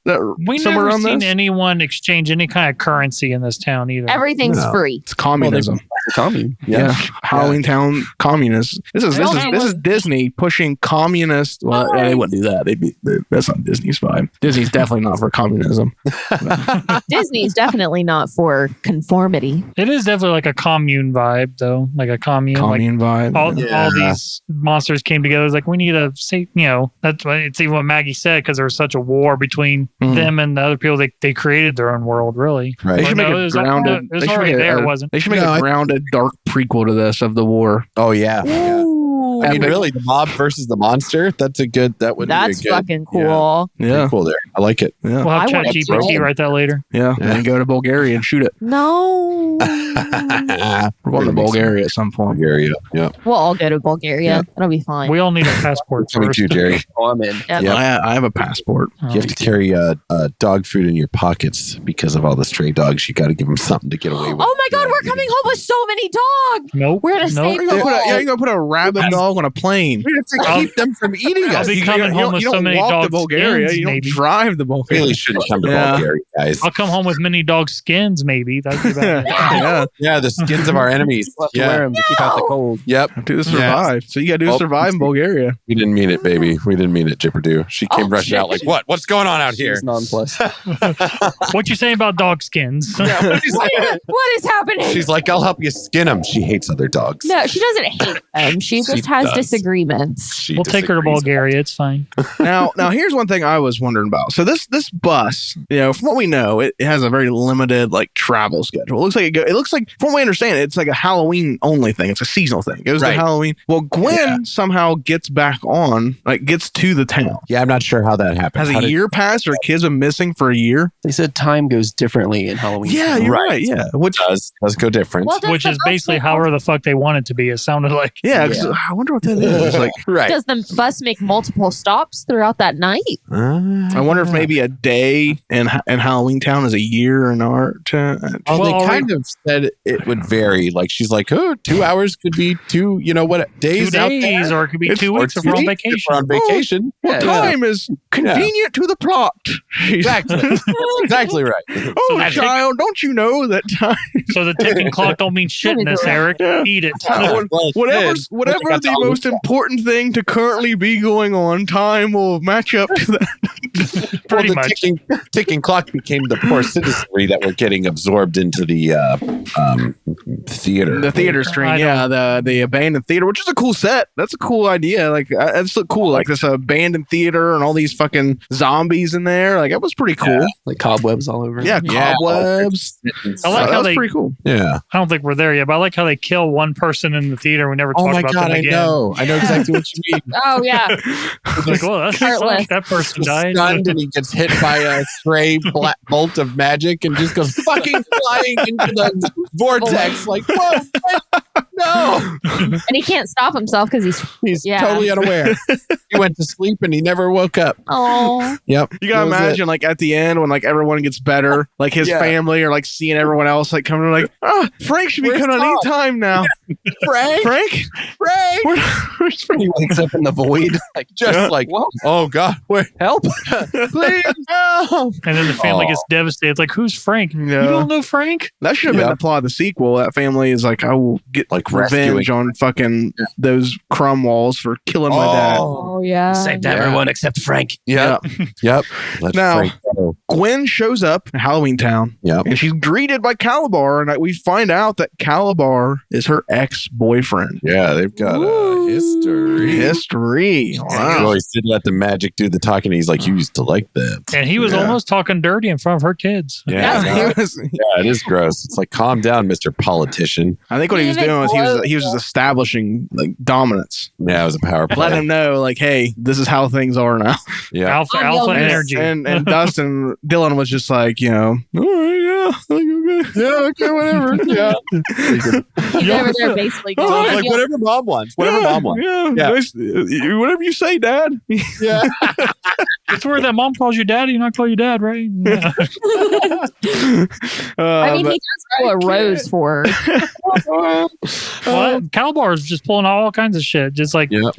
we somewhere never around seen this. anyone exchange any kind of currency in this town either. Everything's free. It's communism. commune. Yeah. Halloweentown communists. This is Disney pushing communist. Well, they wouldn't do that. That's not Disney's vibe. Disney's definitely not for communism. Disney's definitely not for conformity. It is definitely like a commune vibe, though. Like a commune Vibe. All these monsters came together. It's like, we need to say, that's why it's even what Maggie said, because there was such a war between them and the other people. They created their own world, really. Right. They should make a grounded. They should make a grounded, dark prequel to this of the war. Oh yeah. Ooh. I mean, really, the mob versus the monster. That's fucking cool. Yeah. Cool there. I like it. Yeah. We'll have ChatGPT write that later. Yeah. And then go to Bulgaria and shoot it. No. We're going to Bulgaria at some point. Bulgaria. Yeah. We'll all go to Bulgaria. It'll be fine. We all need a passport Coming first. too, Jerry. Oh, I'm in. Yep. Yeah. I have a passport. You have to carry dog food in your pockets because of all the stray dogs. You got to give them something to get away with. Oh my God, we're coming home with so many dogs. Nope. We're gonna save them all. You're gonna put a rabid dog on a plane. We have to keep them from eating I'll us. be coming home with so many walk dog to Bulgaria. skins, You don't maybe. drive to Bulgaria. Really shouldn't come to Bulgaria, guys. I'll come home with many dog skins, maybe. That'd be bad. Yeah. Yeah, the skins of our enemies. We'll have to wear them to keep out the cold. Yep. To survive. So you got to survive in Bulgaria. We didn't mean it, baby. We didn't mean it, Jipperdoo. She came rushing out like, what? What's going on out here? She's nonplussed. What you saying about dog skins? What is happening? She's like, I'll help you skin them. She hates other dogs. No, she doesn't hate them. She just has does. disagreements. We'll take her to Bulgaria. It's fine. Now here's one thing I was wondering about. So this bus, from what we know, it has a very limited travel schedule. It looks like from what we understand, it's like a Halloween only thing. It's a seasonal thing. It goes to Halloween. Well, Gwen somehow gets back on, gets to the town. Yeah, I'm not sure how that happened. Has a year passed or kids been missing for a year? They said time goes differently in Halloween. Yeah, you're right. Yeah, which does go different. Well, Which is basically however the fuck they want it to be. It sounded like. Yeah, 'cause I wonder what that is. Right. Does the bus make multiple stops throughout that night? I wonder if maybe a day in Halloweentown is a year in our town. Well, they kind of said it would vary. She's like, 2 hours could be 2, days 2 out days, there. or it could be 2 weeks if we're on vacation. If we're on vacation. What time is convenient to the plot? Exactly. Exactly right. Oh, child, don't you know that time? So the ticking clock don't mean shit in this, Eric. Eat it. Whatever the most important thing to currently be going on, time will match up to that. Pretty much. Ticking clock became the poor citizenry that were getting absorbed into the theater. The theater screen, the abandoned theater, which is a cool set. That's a cool idea. That's so cool. This abandoned theater and all these fucking zombies in there. That was pretty cool. Like cobwebs all over. Yeah, cobwebs. I like how that's pretty cool. Yeah. I don't think we're there yet, but I like how they kill one person in the theater. We never talk about them again. I know exactly what you mean. Oh yeah. Like, well, that's that person died. Stunned and he gets hit by a stray black bolt of magic and just goes fucking flying into the vortex. Whoa, no. And he can't stop himself because he's totally unaware. He went to sleep and he never woke up. Oh. Yep. You gotta imagine at the end when everyone gets better, his family are seeing everyone else coming Frank should be coming any time now. Frank. Where's Frank? He wakes up in the void. Oh God, help. Please help. And then the family gets devastated. It's who's Frank? Yeah. You don't know Frank? That should have been the plot of the sequel. That family is I will get revenge on fucking those crumb walls for killing my dad. Oh yeah. Saved everyone except Frank. Yep. Now, Gwen shows up in Halloweentown. Yep. And she's greeted by Calabar, and we find out that Calabar is her ex-boyfriend. Yeah, they've got a history. Wow. He always did let the magic do the talking. He's like, you used to like that. And he was almost talking dirty in front of her kids. Yeah, it is gross. It's calm down, Mr. Politician. I think what he was doing was he was just establishing dominance. Yeah, it was a power play. Let him know, hey, this is how things are now. Yeah, alpha energy. And Dustin Dylan was just all right, yeah, okay, whatever. Yeah, He's over there basically going, whatever mom wants. Yeah. Whatever you say, Dad. Yeah. It's weird that mom calls you daddy and I call you dad, right? Yeah. he does grow a rose for her. What? Calabar is just pulling out all kinds of shit. Just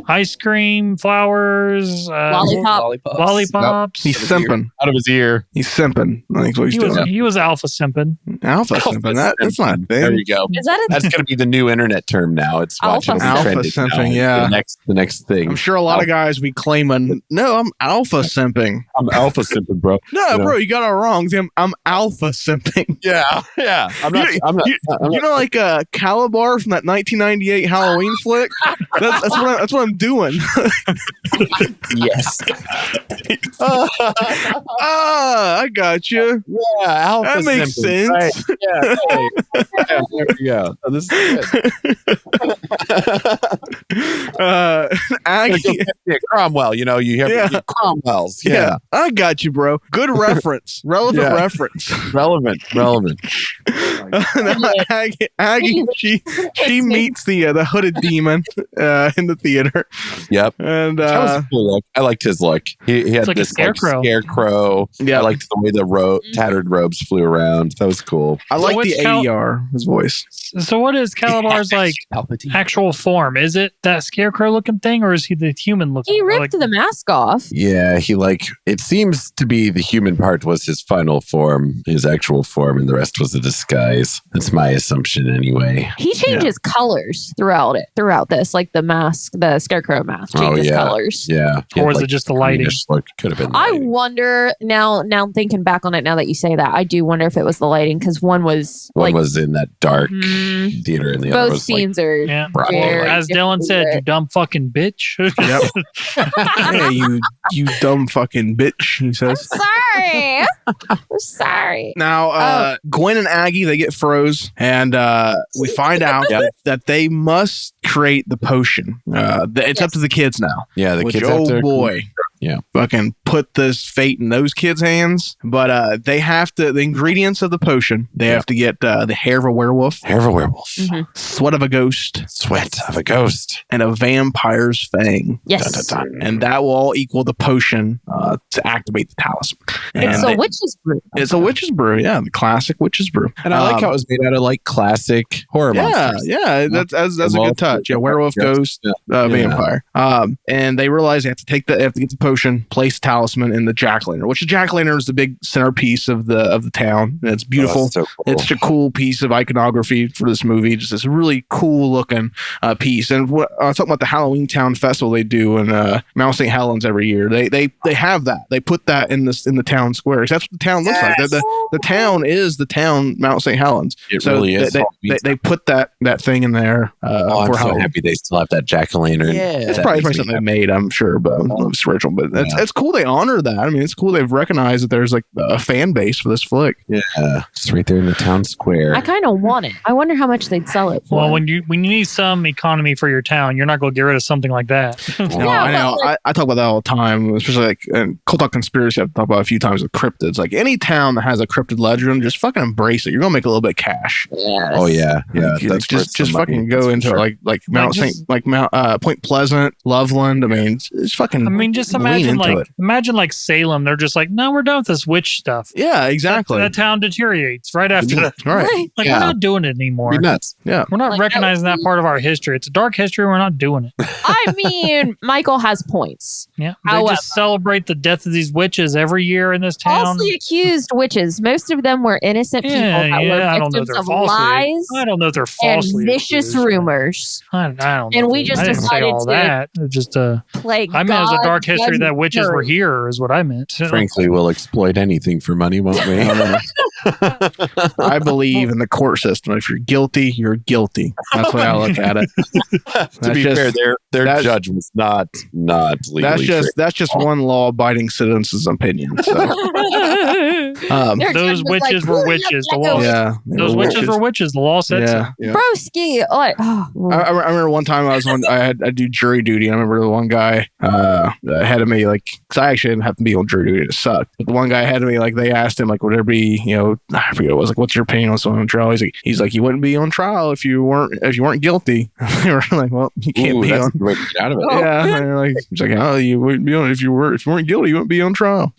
ice cream, flowers, lollipops. He's simping. Out of his ear. He's simping. I think what he's doing. He was alpha simping. Alpha simping. That's not a thing. There you go. Is that That's going to be the new internet term now. It's Alpha simping, yeah. The next thing. I'm sure a lot of guys be claiming, no, I'm alpha simping. I'm alpha simping, bro. No, bro, you got it wrong. I'm alpha simping. Yeah. I'm not. Like Calabar from that 1998 Halloween flick? That's what I'm doing. Yes. I got you. Yeah, alpha that makes simping, sense. Right. Yeah, there we go. So this is good. Aggie. Cromwell, you have Cromwells. Yeah. I got you, bro. Good reference. Relevant reference. Relevant. Aggie, she meets the hooded demon in the theater. Yep. And that was a cool look. I liked his look. He had like this a scarecrow. Scarecrow. Yeah. I liked the way the tattered robes flew around. That was cool. I like the ADR, his voice. So what is Calabar's actual form? Is it that scarecrow looking thing, or is he the human looking? he ripped the mask off? Yeah, it seems to be the human part was his final form, his actual form, and the rest was a disguise. That's my assumption anyway. He changes colors throughout this, like the mask, the scarecrow mask changes colors. Yeah. Or is it just the lighting? Could have been. I wonder now thinking back on it, now that you say that, I do wonder if it was the lighting, because one was in that dark theater and the other both was scenes are bright. As Dylan said, you dumb fucking bitch. Yep. Yeah, you dumb fucking bitch, he says. sorry. I'm sorry. Now, Gwen and Aggie, they get froze, and we find out that they must create the potion. It's up to the kids now. Yeah, the kids. Oh boy. Yeah. Fucking put this fate in those kids' hands. But they have to, the ingredients of the potion, they have to get the hair of a werewolf. Hair of a werewolf. Sweat of a ghost. Sweat of a ghost. And a vampire's fang. Yes. Dun, dun, dun. And that will all equal the potion to activate the talisman. It's a witch's brew. It's a witch's brew, yeah. The classic witch's brew. And I like how it was made out of classic horror monsters. Yeah, that's a good touch. Yeah, werewolf, ghost, vampire. And they realize they have to get the potion, place talisman in the jack-o'-lantern, which the jack-o'-lantern is the big centerpiece of the town. And it's beautiful. So cool. It's such a cool piece of iconography for this movie. Just this really cool looking piece. And I was talking about the Halloweentown festival they do in Mount St. Helens every year. They have that. They put that in the town square. That's what the town looks like. The town is the town Mount St. Helens. It really is. They put that thing in there. I'm so happy they still have that jack-o'-lantern. Yeah, it's probably something they made, I'm sure, but it's original. But it's cool they honor that. I mean, it's cool they've recognized that there's a fan base for this flick. Yeah, it's right there in the town square. I kind of want it. I wonder how much they'd sell it for. Well, when you need some economy for your town, you're not going to get rid of something like that. No, I know. I talk about that all the time, especially in Cult Talk Conspiracy. I've talked about a few times with cryptids. Like any town that has a cryptid legend, just fucking embrace it. You're gonna make a little bit of cash. Yes. Oh yeah. Just fucking go into like Mount Saint, Mount Point Pleasant, Loveland. I mean, it's fucking. I mean, just imagine like Salem. They're just like, no, we're done with this witch stuff. Yeah, exactly. That town deteriorates right after that. Right. Like we're not doing it anymore. You're nuts. Yeah. We're not recognizing that part of our history. It's a dark history. We're not doing it. I mean, Michael has points. Yeah. They just celebrate the death of these witches every year in this town. Falsely accused witches. Most of them were innocent people that were victims of lies. I don't know if they're falsely and vicious rumors. I don't know. And we just decided all to that. Just play. I meant it was a dark history that witches were here, is what I meant. Frankly, we'll exploit anything for money, won't we? I believe in the court system. If you're guilty, you're guilty. That's the way I look at it. To be fair, their judge was not legally. That's just one law-abiding citizen's opinion. So. Those witches were witches. The law. Yeah, those witches were witches. The law said so. Yeah. Broski. I remember one time I do jury duty. And I remember the one guy ahead of me, because I actually didn't have to be on jury duty. It sucked. But the one guy ahead of me, they asked him, would there be, I forget what it was, what's your opinion on someone on trial? He's like, you wouldn't be on trial if you weren't guilty. They were like, well, you can't be on. Way to get out of it. Yeah, he's like, oh, you wouldn't be on if you weren't guilty, you wouldn't be on trial.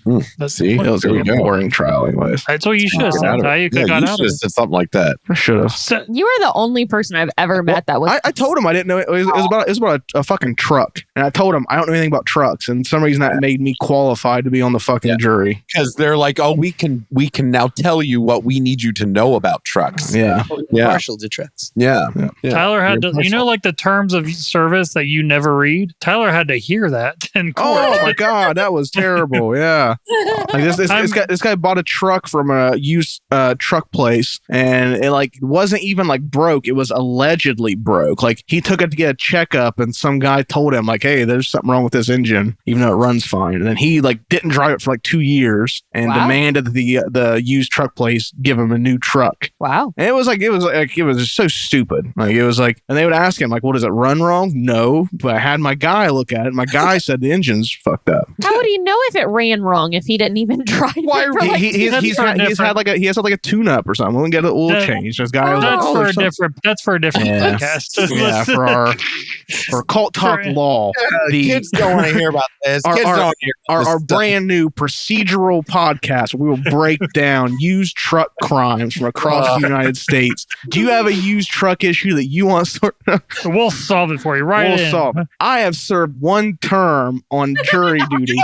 See, it was a boring trial. trial anyways. That's what you should have said. How you could got out of it. Said something like that. I should have. So, You are the only person I've ever met that was. I told him I didn't know. It was about a fucking truck, and I told him I don't know anything about trucks, and for some reason that made me qualified to be on the fucking jury. Because they're like, oh, we can now tell you what we need you to know about trucks. Yeah. Partial to trucks. Yeah. Tyler had to, like the terms of service that you never read. Tyler had to hear that in court. Oh my god, that was terrible. Yeah, like this guy bought a truck from a used truck place, and it like wasn't even like broke. It was allegedly broke. Like he took it to get a checkup, and some guy told him like, "Hey, there's something wrong with this engine," even though it runs fine. And then he like didn't drive it for like 2 years, and demanded that the used truck place give him a new truck. Wow. And it was just so stupid. Like it was like, and they would ask him like, "Well, does it run wrong?" No, but I had my guy look at it. My guy said the engine's fucked up. How would he know if it ran wrong if he didn't even drive it? He's had like a tune-up or something. We'll get an oil change. This guy was that's for a different podcast. Yeah, for Cult Talk Law. The kids don't want to hear about this. Our brand new procedural podcast. We will break down used truck crimes from across the United States. Do you have a used truck issue that you want sorted out? We'll solve it for you. We'll solve it. I have served one term on jury duty.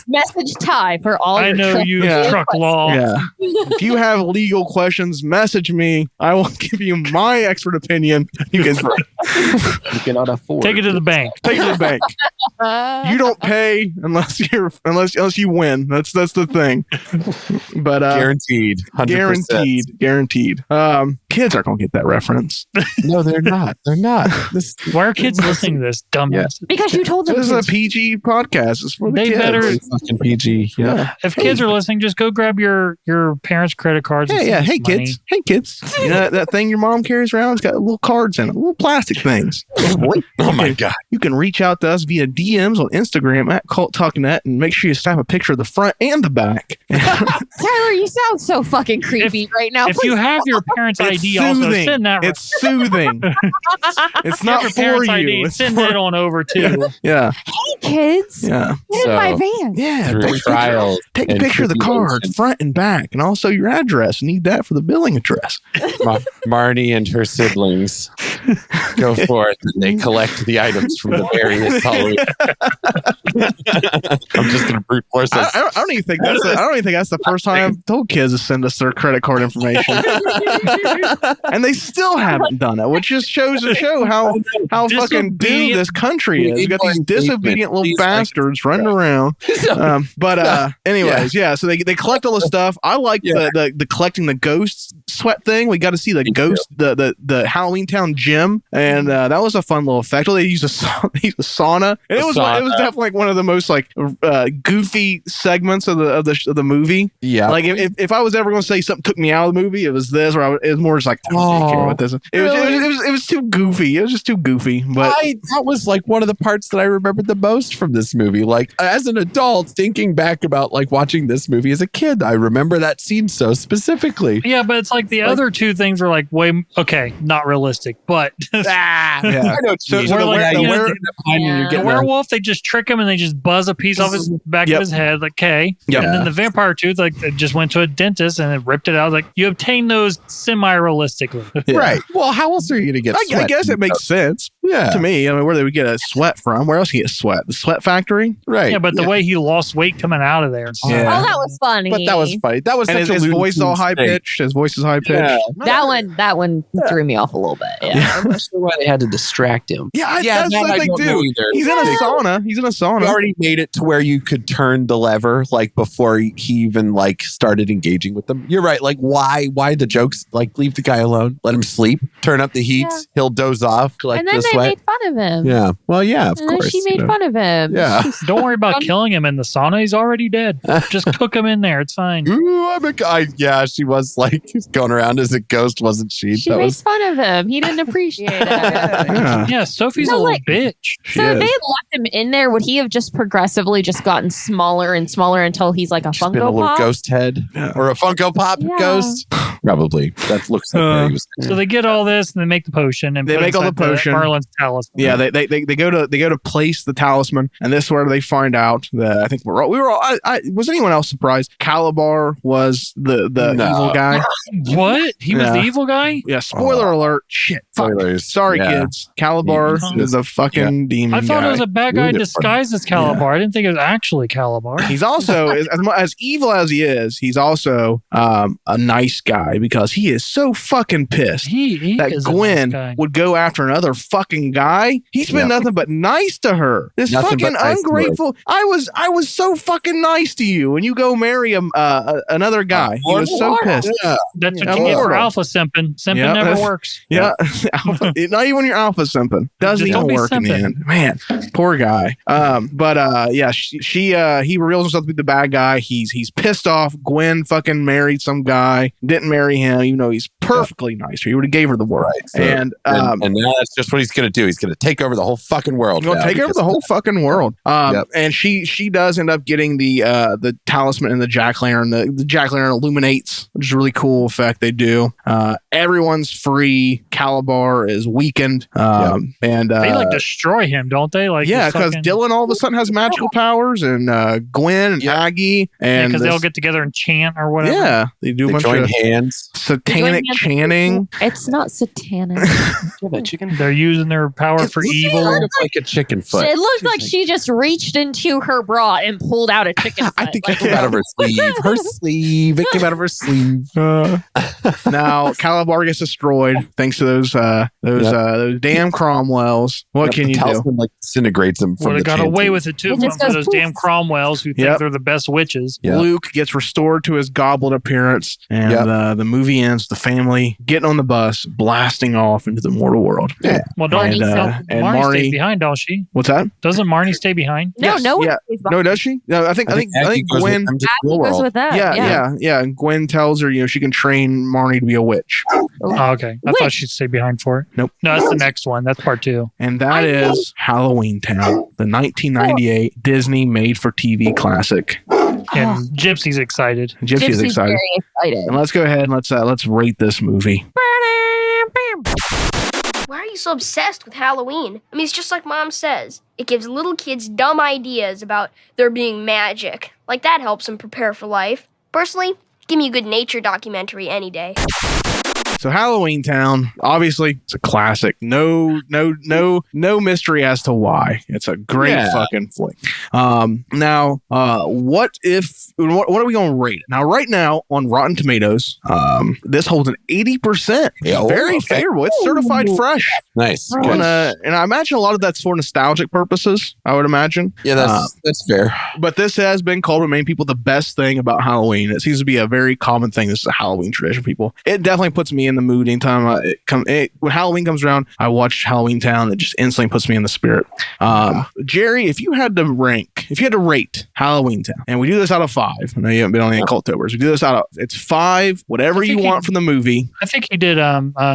Message Ty for all I know you truck law. Yeah. If you have legal questions, message me. I will give you my expert opinion. You cannot afford. Take it to the bank. Take it to the bank. You don't pay unless you win. That's the thing. But guaranteed. 100%. Guaranteed. Kids aren't gonna get that reference. No, they're not. They're not. Why are kids listening to this dumbass? Because you told them this is a PG podcast. It's for the kids. Better fucking PG. Yeah. If kids are listening, just go grab your parents' credit cards. Hey kids. You know that thing your mom carries around? It's got little cards in it, little plastic things. Oh my god! You can reach out to us via DMs on Instagram at CultTalkNet and make sure you snap a picture of the front and the back. Tyler, you sound so fucking creepy right now. If you have your parents' ID, also send that. It's soothing. It's not your for parents' you. ID, It's send it on over too. Yeah. Hey kids. Yeah. Get in my van. Yeah. Take a picture of the cards, front and back, and also your address. Need that for the billing address. Marnie and her siblings go forth and they collect the items from the various Halloween. I'm just gonna brute force us. I don't even think that's the first time I've told kids to send us their credit card information, and they still haven't done it, which just shows how fucking doomed this country is. You got these disobedient little bastards running around. Anyways, yeah. So they collect all the stuff. I like the collecting the ghost sweat thing. We got to see the ghost, the Halloweentown gym, and that was a fun little effect. They used a sauna, and it was definitely like one of the most like goofy segments of the movie. Yeah, like if I was ever going to say something took me out of the movie, it was this. Or it was more just like I don't care what this is. It was too goofy. It was just too goofy. But that was like one of the parts that I remembered the most from this movie. Like as an adult, thinking back about like watching this movie as a kid, I remember that scene so specifically. Yeah, but it's like the other two things are like not realistic, but I know. So the werewolf, they just trick him and they just buzz a piece off his back of his head, like and then the vampire tooth, like it just went to a dentist and it ripped it out. Like you obtain those semi-realistically, right? Well, how else are you gonna get? I guess it makes sense. Yeah, to me, I mean, where they would get a sweat from? Where else you get sweat? The sweat factory, right? Yeah, but the way he lost weight coming out of there. Oh, that was funny. But that was funny. That was and his voice is all high pitched. His voice is high pitched. Yeah. That one threw me off a little bit. Yeah. I'm not sure why they had to distract him. That's the thing too. He's in a sauna. He's He already made it to where you could turn the lever like before he even like started engaging with them. You're right. Like why the jokes? Like leave the guy alone. Let him sleep. Turn up the heat. Yeah. He'll doze off. Collect and then the they sweat. made fun of him. Yeah. Well, yeah. Of course. She made fun of him. Yeah. Don't worry about killing him in the sauna. He's already dead. Just cook him in there. It's fine. Ooh, I'm a guy. Yeah, she was like going around as a ghost, wasn't she? She made fun of him. He didn't appreciate appreciate it. Yeah, Sophie's a little bitch. So if they had left him in there, would he have just progressively just gotten smaller and smaller until he's like a Just been a Funko little Pop? ghost head or a Funko Pop ghost. Probably. That looks like where he was. So they get all this and they make the potion and They put make all the inside potion. Merlin's talisman. Yeah, they go to place the talisman, and this is where they find out that I think we were all. Was anyone else surprised? Calabar was the evil guy. What? He was the evil guy? Yeah. Spoiler alert. Shit. Fuck. Spoilers. Sorry, Yeah. kids. Calabar is a fucking demon. I thought guy. it was a bad guy disguised as Calabar. I didn't think it was actually Calabar. He's also as evil as he is. He's also a nice guy because he is so fucking pissed He that is a Gwen nice guy. would go after another fucking guy. He's been nothing but nice to her. This Nothing fucking but nice to her. ungrateful. I was so fucking nice to you, and you go marry another guy. He was so pissed. Yeah. That's what Yeah, you get for Lord. alpha simping. Simping Yeah, never that's- works. Yeah, alpha, not even when you're alpha simping. Doesn't Just even don't be work in the simping. end. Man, poor guy. Yeah, he reveals himself to be the bad guy. He's pissed off. Gwen fucking married some guy. Didn't marry him, even though he's perfectly nice. He would have gave her the world. Right. So- And and now that's just what he's going to do. He's going to take over the whole fucking world. He's gonna now take over because the of whole that. fucking world. And she does end up getting the talisman and the jack-o'-lantern. The jack-o'-lantern illuminates, which is a really cool effect they do. Everyone's free. Calabar is weakened. And They like destroy him, don't they? Like yeah, just because fucking- Dylan all of a sudden has magical powers, and Gwen and Aggie, and because they all this- get together and chant or whatever. yeah, they do a They bunch join of hands. satanic chanting. It's not satanic. that chicken. They're using their power for evil. Kind of like a chicken foot. It looked like she just reached into her bra and pulled out a chicken foot. I think Like, it came out of her sleeve. Her sleeve. It came out of her sleeve. Now Calabar gets destroyed thanks to those damn Cromwells. What can The you do? talisman, like disintegrates him from Would the have got chanting. away with it too It just for goes those poof. damn Cromwells who think Yep. they're the best witches. Yeah. Luke gets restored to his goblet appearance, and Yep. the movie ends. The family getting on the bus, blasting off into the mortal world. Yeah. Well, don't And, and Marnie Marnie- stays behind, don't she? What's that? Doesn't Marnie stay behind? no, Yes, no one. yeah. stays No, behind. does she? No, I think Aggie goes with Gwen. them to the Aggie goes world. with that. Yeah. And Gwen tells her, she can train Marnie to be a witch, Oh, okay. I thought she'd stay behind for it. Nope. No, that's the next one. That's part 2. and that is Halloweentown, the 1998 Disney made-for-TV classic. And Gypsy's excited. Gypsy's excited. very excited. And let's go ahead and let's rate this movie. Why are you so obsessed with Halloween? I mean, it's just like Mom says. It gives little kids dumb ideas about there being magic. Like that helps them prepare for life. Personally, give me a good nature documentary any day. So Halloweentown, obviously, it's a classic. No mystery as to why. It's a great fucking flick. Now, what are we going to rate it? Now, right now on Rotten Tomatoes, this holds an 80%. Yeah, Very favorable. It's certified fresh. Nice. And I imagine a lot of that's for nostalgic purposes, I would imagine. Yeah, that's fair. But this has been called by many people the best thing about Halloween. It seems to be a very common thing. This is a Halloween tradition, people. It definitely puts me in the mood anytime when Halloween comes around. I watch Halloweentown. It just instantly puts me in the spirit. Jerry, if you had to rate Halloweentown, and we do this out of 5. I know you haven't been on any Cultobers. We do this out of, it's 5, whatever you want from the movie. I think he did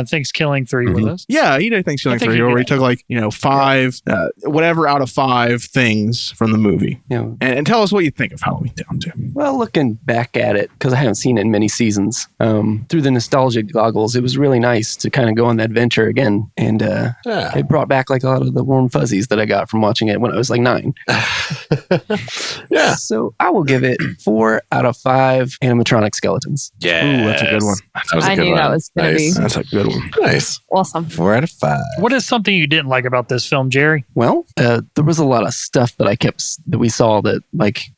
Thanksgiving 3 with us. Yeah, he did Thanksgiving 3, he where did. he took 5, whatever out of 5 things from the movie. Yeah. And tell us what you think of Halloweentown, too. Well, looking back at it, because I haven't seen it in many seasons, through the nostalgic goggles, it was really nice to kind of go on that adventure again. And it brought back a lot of the warm fuzzies that I got from watching it when I was 9. Yeah. So I will give it 4 out of 5 animatronic skeletons. Yeah. Ooh, that's a good one. That was a I good knew one. that was going to be Nice. That's a good one. Nice. awesome. 4 out of 5. What is something you didn't like about this film, Jerry? Well, there was a lot of stuff that we saw that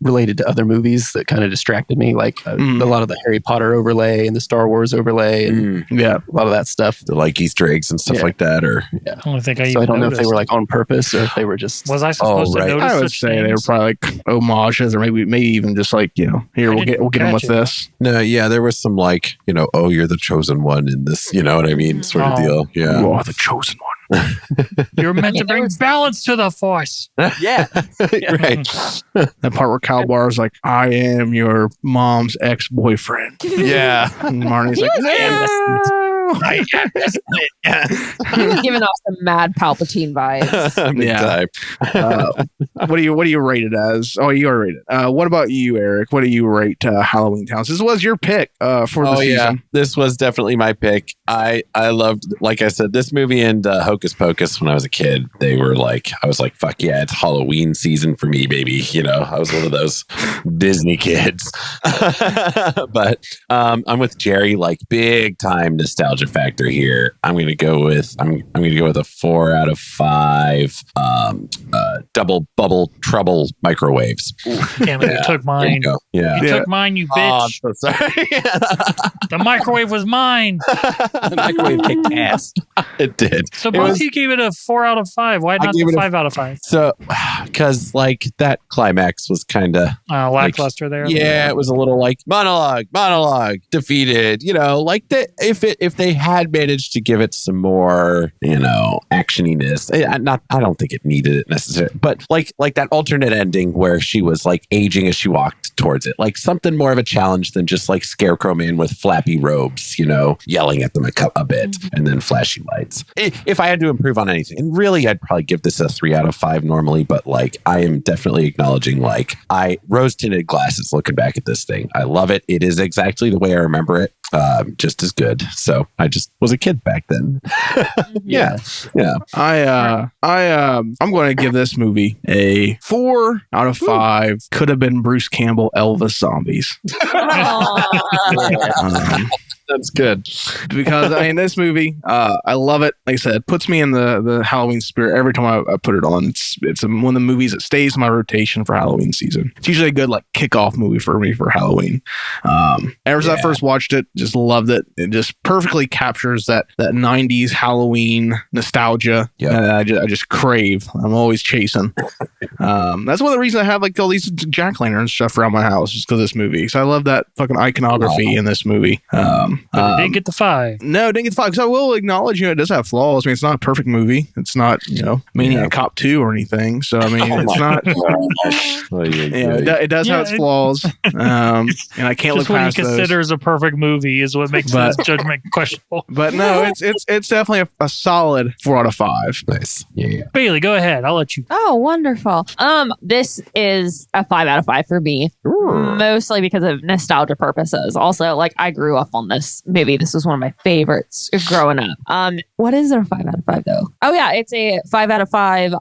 related to other movies that kind of distracted me, a lot of the Harry Potter overlay and the Star Wars overlay and Yeah. a lot of that stuff. The Easter eggs and stuff like that, or I don't think I So even I don't know if they noticed. were on purpose or if they were just. Was I supposed to right. notice I would such say they were things? probably homages, or maybe even just here we'll get them with catch it. this. no, yeah, there was some oh, you're the chosen one in this, you know what I mean, sort of Oh. deal. Yeah. Oh, the chosen one. You're meant to bring balance to the force. Yeah. Right. That part where Calabar is like, "I am your mom's ex-boyfriend." Yeah. And Marnie's like, "No." I am He was giving off some mad Palpatine vibes. Big time. What do you rate it as? Oh, you are rated. What about you, Eric? What do you rate Halloweentown? This was your pick for the season. This was definitely my pick. I loved, like I said, this movie and Hocus Pocus when I was a kid. They were like, I was like, fuck yeah, it's Halloween season for me, baby. You know, I was one of those Disney kids. But I'm with Jerry, like big time nostalgia factor here. I'm gonna go with a 4 out of 5 double bubble trouble microwaves. Damn it, you took mine. You took mine, you bitch. I'm so sorry. The microwave was mine. The microwave kicked ass. It did. So both of you gave it a 4 out of 5. Why not the 5 out of 5? So, because like that climax was kind of lackluster there. Yeah, it was a little like monologue, defeated. You know, like if they had managed to give it some more, you know, actioniness. I don't think it needed it necessarily, but like that alternate ending where she was like aging as she walked towards it, like something more of a challenge than just like Scarecrow Man with flappy robes, you know, yelling at them a bit and then flashy lights. If I had to improve on anything, and really I'd probably give this a 3 out of 5 normally, but like I am definitely acknowledging like rose tinted glasses looking back at this thing. I love it. It is exactly the way I remember it. Just as good. So I just was a kid back then. Yeah. I'm going to give this movie a 4 out of 5. Could have been Bruce Campbell Elvis zombies. That's good. Because I mean, this movie, I love it. Like I said, it puts me in the Halloween spirit every time I put it on. It's one of the movies that stays in my rotation for Halloween season. It's usually a good like kickoff movie for me for Halloween. Ever since I first watched it, just loved it. It just perfectly captures that 90s Halloween nostalgia that I just crave. I'm always chasing. That's one of the reasons I have like all these jack-o'-lantern stuff around my house, just because of this movie. So I love that fucking iconography in this movie. But it didn't get the 5. No, it didn't get the 5 because I will acknowledge, it does have flaws. I mean, it's not a perfect movie. It's not, Maniac Cop 2 or anything. So I mean, it's not. It does have its flaws, and I can't look past those. What he considers a perfect movie is what makes his judgment questionable. But no, it's definitely a solid 4 out of 5. Nice. Yeah. Bailey, go ahead. I'll let you. Oh, wonderful. This is a 5 out of 5 for me. Mostly because of nostalgia purposes. Also, like I grew up on this movie. This was one of my favorites growing up. What is a 5 out of 5 though? Oh yeah, it's a 5 out of 5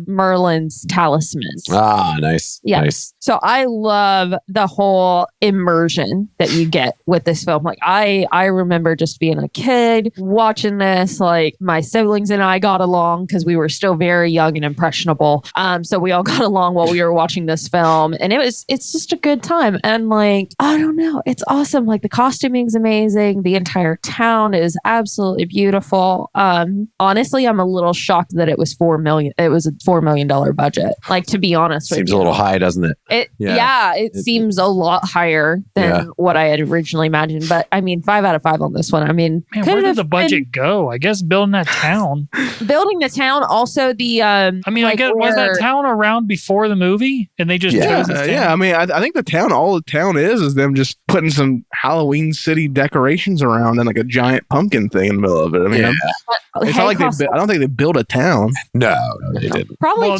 Merlin's Talisman. Ah, nice. Yeah. Nice. So I love the whole immersion that you get with this film. Like I remember just being a kid watching this, like my siblings and I got along because we were still very young and impressionable. So we all got along while we were watching this film, and it's just a good time. And like, I don't know, it's awesome. Like the costuming is amazing. The entire town is absolutely beautiful. Honestly, I'm a little shocked that it was $4 million. It was a $4 million budget. Like, to be honest, seems a little high, doesn't it? It seems a lot higher than what I had originally imagined. But I mean, 5 out of 5 on this one. I mean, man, where did the budget go? I guess building that town. Building the town. Also, the I mean, I guess was that town around before the movie, and they just chose this town? I mean, I think all the town is them just putting some Halloween city decorations around and like a giant pumpkin thing in the middle of it. I mean, it's not like I don't think they built a town. No, they didn't. Probably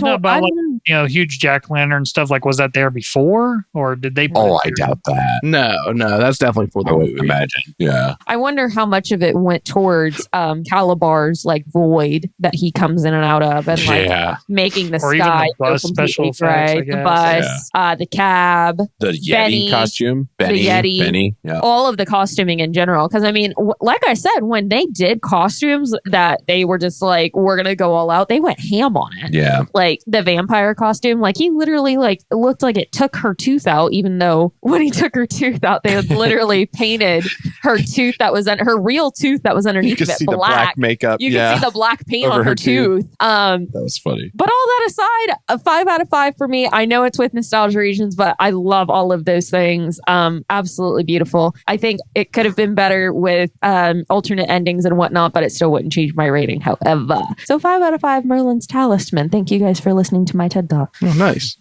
huge jack-o'-lantern stuff. Like, was that there before, or did they? I doubt that. No, that's definitely for the movie. Imagine. Yeah. I wonder how much of it went towards Calabar's like void that he comes in and out of, and like making the or sky even the bus special effects, the bus, the cab, the Yeti Benny, costume, the Yeti, all of the costuming in general. Because I mean, like I said, when they did costumes that they were just like, we're gonna go all out, they went ham on it. Yeah, like the vampire costume, like he literally like looked like it took her tooth out, even though when he took her tooth out, they had literally painted her tooth that was her real tooth that was underneath of it black makeup. You can see the black paint over on her tooth. That was funny. But all that aside, a 5 out of 5 for me. I know it's with nostalgia regions, but I love all of those things. Absolutely beautiful. I think it could have been better with alternate endings and whatnot, but it still wouldn't change my rating. However, so 5 out of 5 Merlin's Talisman. Thank you guys for listening to my TED TED Talk. Oh, nice.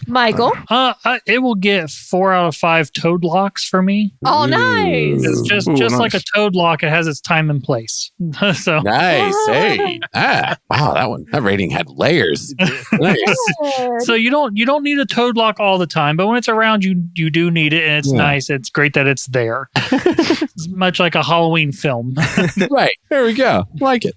Michael? It will get 4 out of 5 toad locks for me. Oh, nice. It's just nice. like a toad lock. It has its time and place. So Nice. Hey. Wow, that rating had layers. Nice. So you don't need a toad lock all the time, but when it's around, you do need it, and it's nice. It's great that it's there. It's much like a Halloween film. Right. There we go. Like it.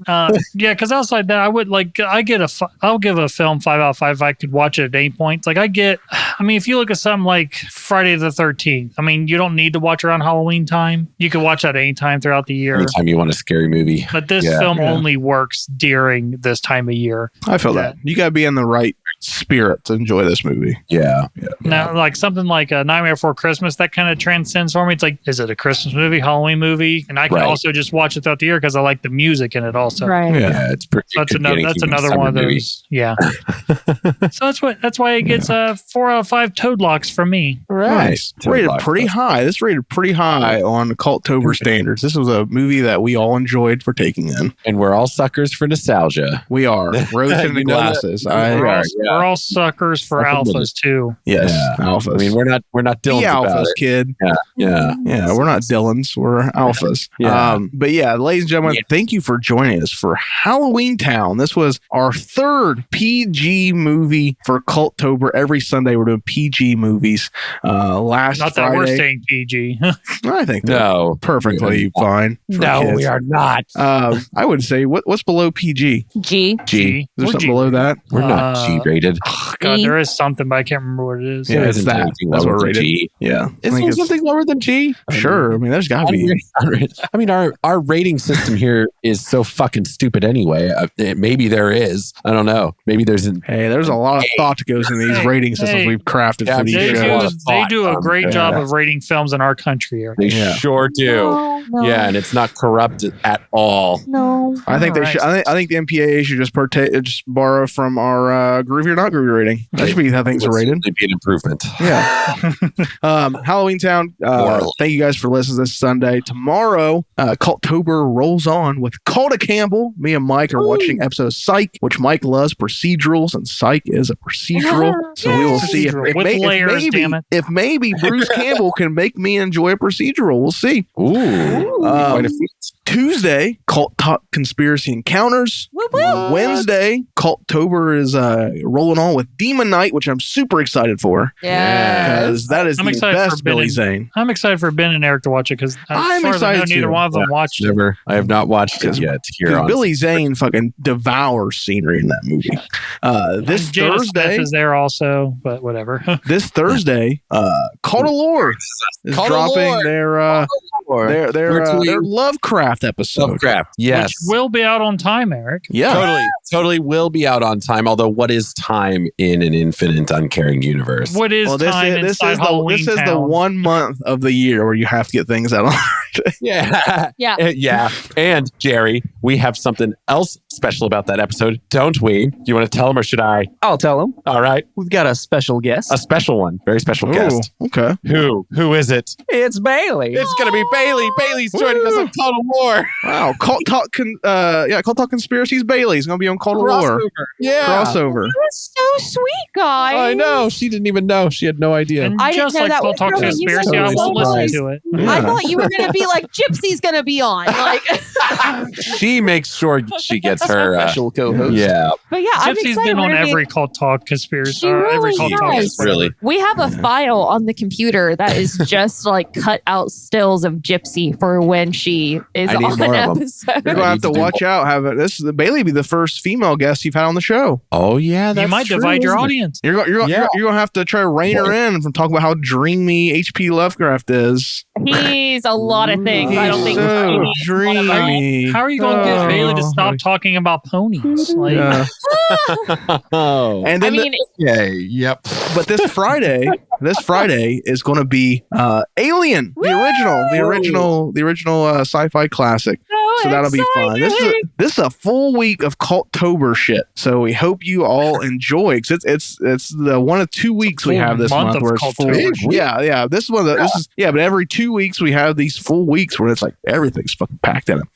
Because outside that, I would I'll give a film 5 out of 5 if I could watch it at any point. Like if you look at something like Friday the 13th, I mean, you don't need to watch around Halloween time. You can watch that anytime throughout the year. Anytime you want a scary movie. But this film only works during this time of year. I feel that. You got to be in the right spirit to enjoy this movie. Yeah. Now, like something like a Nightmare Before Christmas, that kind of transcends for me. It's like, is it a Christmas movie, Halloween movie? And I can also just watch it throughout the year because I like the music in it also. Right. Yeah, it's pretty. So that's another one of those. Yeah. So that's why it gets 4 out of 5 toad locks from me. Nice. Rated pretty high. This rated pretty high on Cultober standards. This was a movie that we all enjoyed partaking in. And we're all suckers for nostalgia. We are. Rose-tinted glasses. We're all suckers for alphas too. Yes, alphas. I mean, we're not Dylan's the alphas, about it. kid. Yeah. We're not Dylans. We're alphas. But yeah, ladies and gentlemen, thank you for joining us for Halloweentown. This was our 3rd PG movie for Cultober. Every Sunday we're doing PG movies. Last not Friday, that we're staying PG. I think perfectly fine. No, kids. we are not. I would say what's below PG? G. Is there something below that? We're not G-rated. Oh, God, there is something, but I can't remember what it is. Yeah, it's that. That's what rated. G. Yeah. Is there something lower than G? Sure. I mean, there's got to be. I mean, our rating system here is so fucking stupid anyway. Maybe there is. I don't know. Maybe there's there's a lot of thought that goes in these rating systems we've crafted for these shows. They do a great job of rating films in our country. They sure do. No. Yeah, and it's not corrupt at all. No. I think they should. I think the MPAA should just borrow from our groovy or not groovy rating. That should be how things are rated. It'd be an improvement. Yeah. Halloweentown. Thank you guys for listening this Sunday. Tomorrow, Cultober rolls on with Calda Campbell. Me and Mike are watching episode of Psych, which Mike loves procedurals, and Psych is a procedural. So we will see if maybe Bruce Campbell can make me enjoy a procedural. We'll see. Quite a few. Tuesday, Cult Talk Conspiracy Encounters. Wednesday, Cultober is rolling on with Demon Night, which I'm super excited for. Yeah. Because that is the best Billy Zane. I'm excited for Ben and Eric to watch it because I'm excited neither one of them watched it. I have not watched it yet. Billy Zane fucking devours scenery in that movie. This Thursday is there also, but whatever. This Thursday, Call to Lore is dropping their Lovecraft episode. Lovecraft, yes. Which will be out on time, Eric. Yeah. Totally will be out on time. Although, what is time in an infinite, uncaring universe? What is time inside Halloweentown? This is the 1 month of the year where you have to get things out on. Yeah. And Jerry, we have something else special about that episode, don't we? Do you want to tell them or should I? I'll tell them. All right. We've got a special guest. A special one. Very special guest. Okay. Who is it? It's Bailey. It's going to be Bailey. Bailey's joining us on Call to War. Wow. Cult Talk Conspiracies. Bailey's going to be on Call to War. Yeah. Crossover. You're so sweet, guys. I know. She didn't even know. She had no idea. And I just didn't know like that Cult was Talk really Conspiracy, I won't listen to it. Yeah. I thought you were going to be like, Gypsy's going to be on. Like, She makes sure she gets her Special co-host. Yeah. but yeah, I'm Gypsy's excited. been on We're gonna be- every Cult Talk Conspiracy. She really every Cult Talk. has. Really. We have a file on the computer that is just like cut out stills of Gypsy for when she is I need on more of 'em. episode. You're going to have to watch out. Bailey be the first female guest you've had on the show. Oh yeah, that's You might true, divide your isn't it? audience. You're going to have to try to rein her in from talking about how dreamy H.P. Lovecraft is. He's a lot of things. I don't think so he's dreamy. How are you going to get Bailey to stop talking about ponies? Like, Yeah. Oh. And then Yep. but this Friday is going to be Alien, the original sci-fi classic. so So that'll be fun. This is a full week of Cultober shit. So we hope you all enjoy. Cause it's the 1 of 2 weeks we have this month where it's full. Yeah. This is one of the, but every 2 weeks we have these full weeks where it's like everything's fucking packed in them.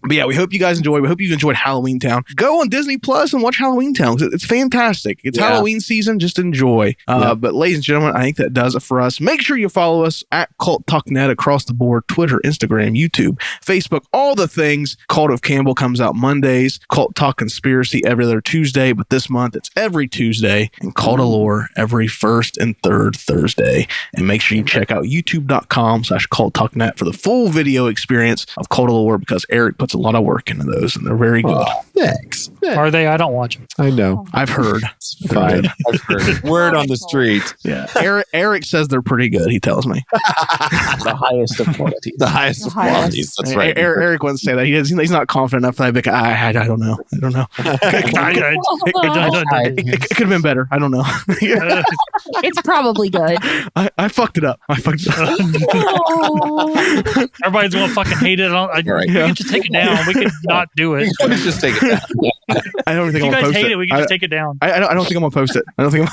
But yeah, we hope you guys enjoy. We hope you've enjoyed Halloweentown. Go on Disney Plus and watch Halloweentown. It's fantastic. It's Halloween season. Just enjoy. But ladies and gentlemen, I think that does it for us. Make sure you follow us at Cult Talk Net across the board: Twitter, Instagram, YouTube, Facebook, all the things. Cult of Campbell comes out Mondays. Cult Talk Conspiracy every other Tuesday, but this month it's every Tuesday. And Cult of Lore every first and third Thursday. And make sure you check out youtube.com/culttalknet for the full video experience of Cult of Lore, because Eric puts a lot of work into those and they're very good. Thanks. Are they? I don't watch them. I know. I've heard. Fine. I've heard. Word on the street. Yeah. Eric says they're pretty good, he tells me. The highest of qualities. The highest of qualities. That's right. Eric wouldn't say that. He's not confident enough that I'd be like, I don't know. I don't know. It could have been better. I don't know. It's probably good. I fucked it up. Everybody's gonna fucking hate it. We can just take it down. We could not do it. Just take it down. I don't think if you I'm guys gonna post hate it. it, we can just take it down. I don't think I'm gonna post it. I don't think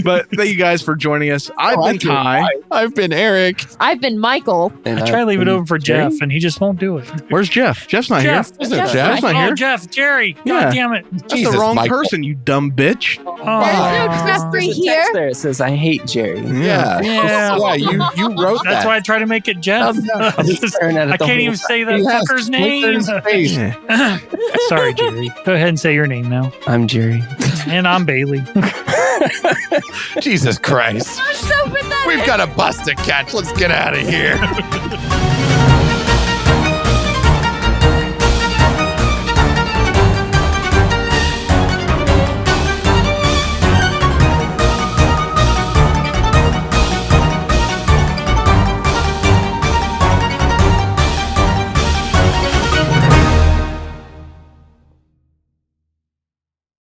but thank you guys for joining us. I've been Ty. I've been Eric. I've been Michael. And I try to leave it open for Jeff, and he just won't do it. Where's Jeff? Jeff's not here. Jeff's not here. Jeff, Jerry. God damn it. That's the wrong person, you dumb bitch. There's no Jeffrey here. There it says, "I hate Jerry." Yeah. You wrote that. That's why I try to make it Jeff. I can't even say that fucker's name. Sorry, Jerry. Go ahead and say your name now. I'm Jerry. And I'm Bailey. Jesus Christ. I'm so pathetic. We've got a bus to catch. Let's get out of here.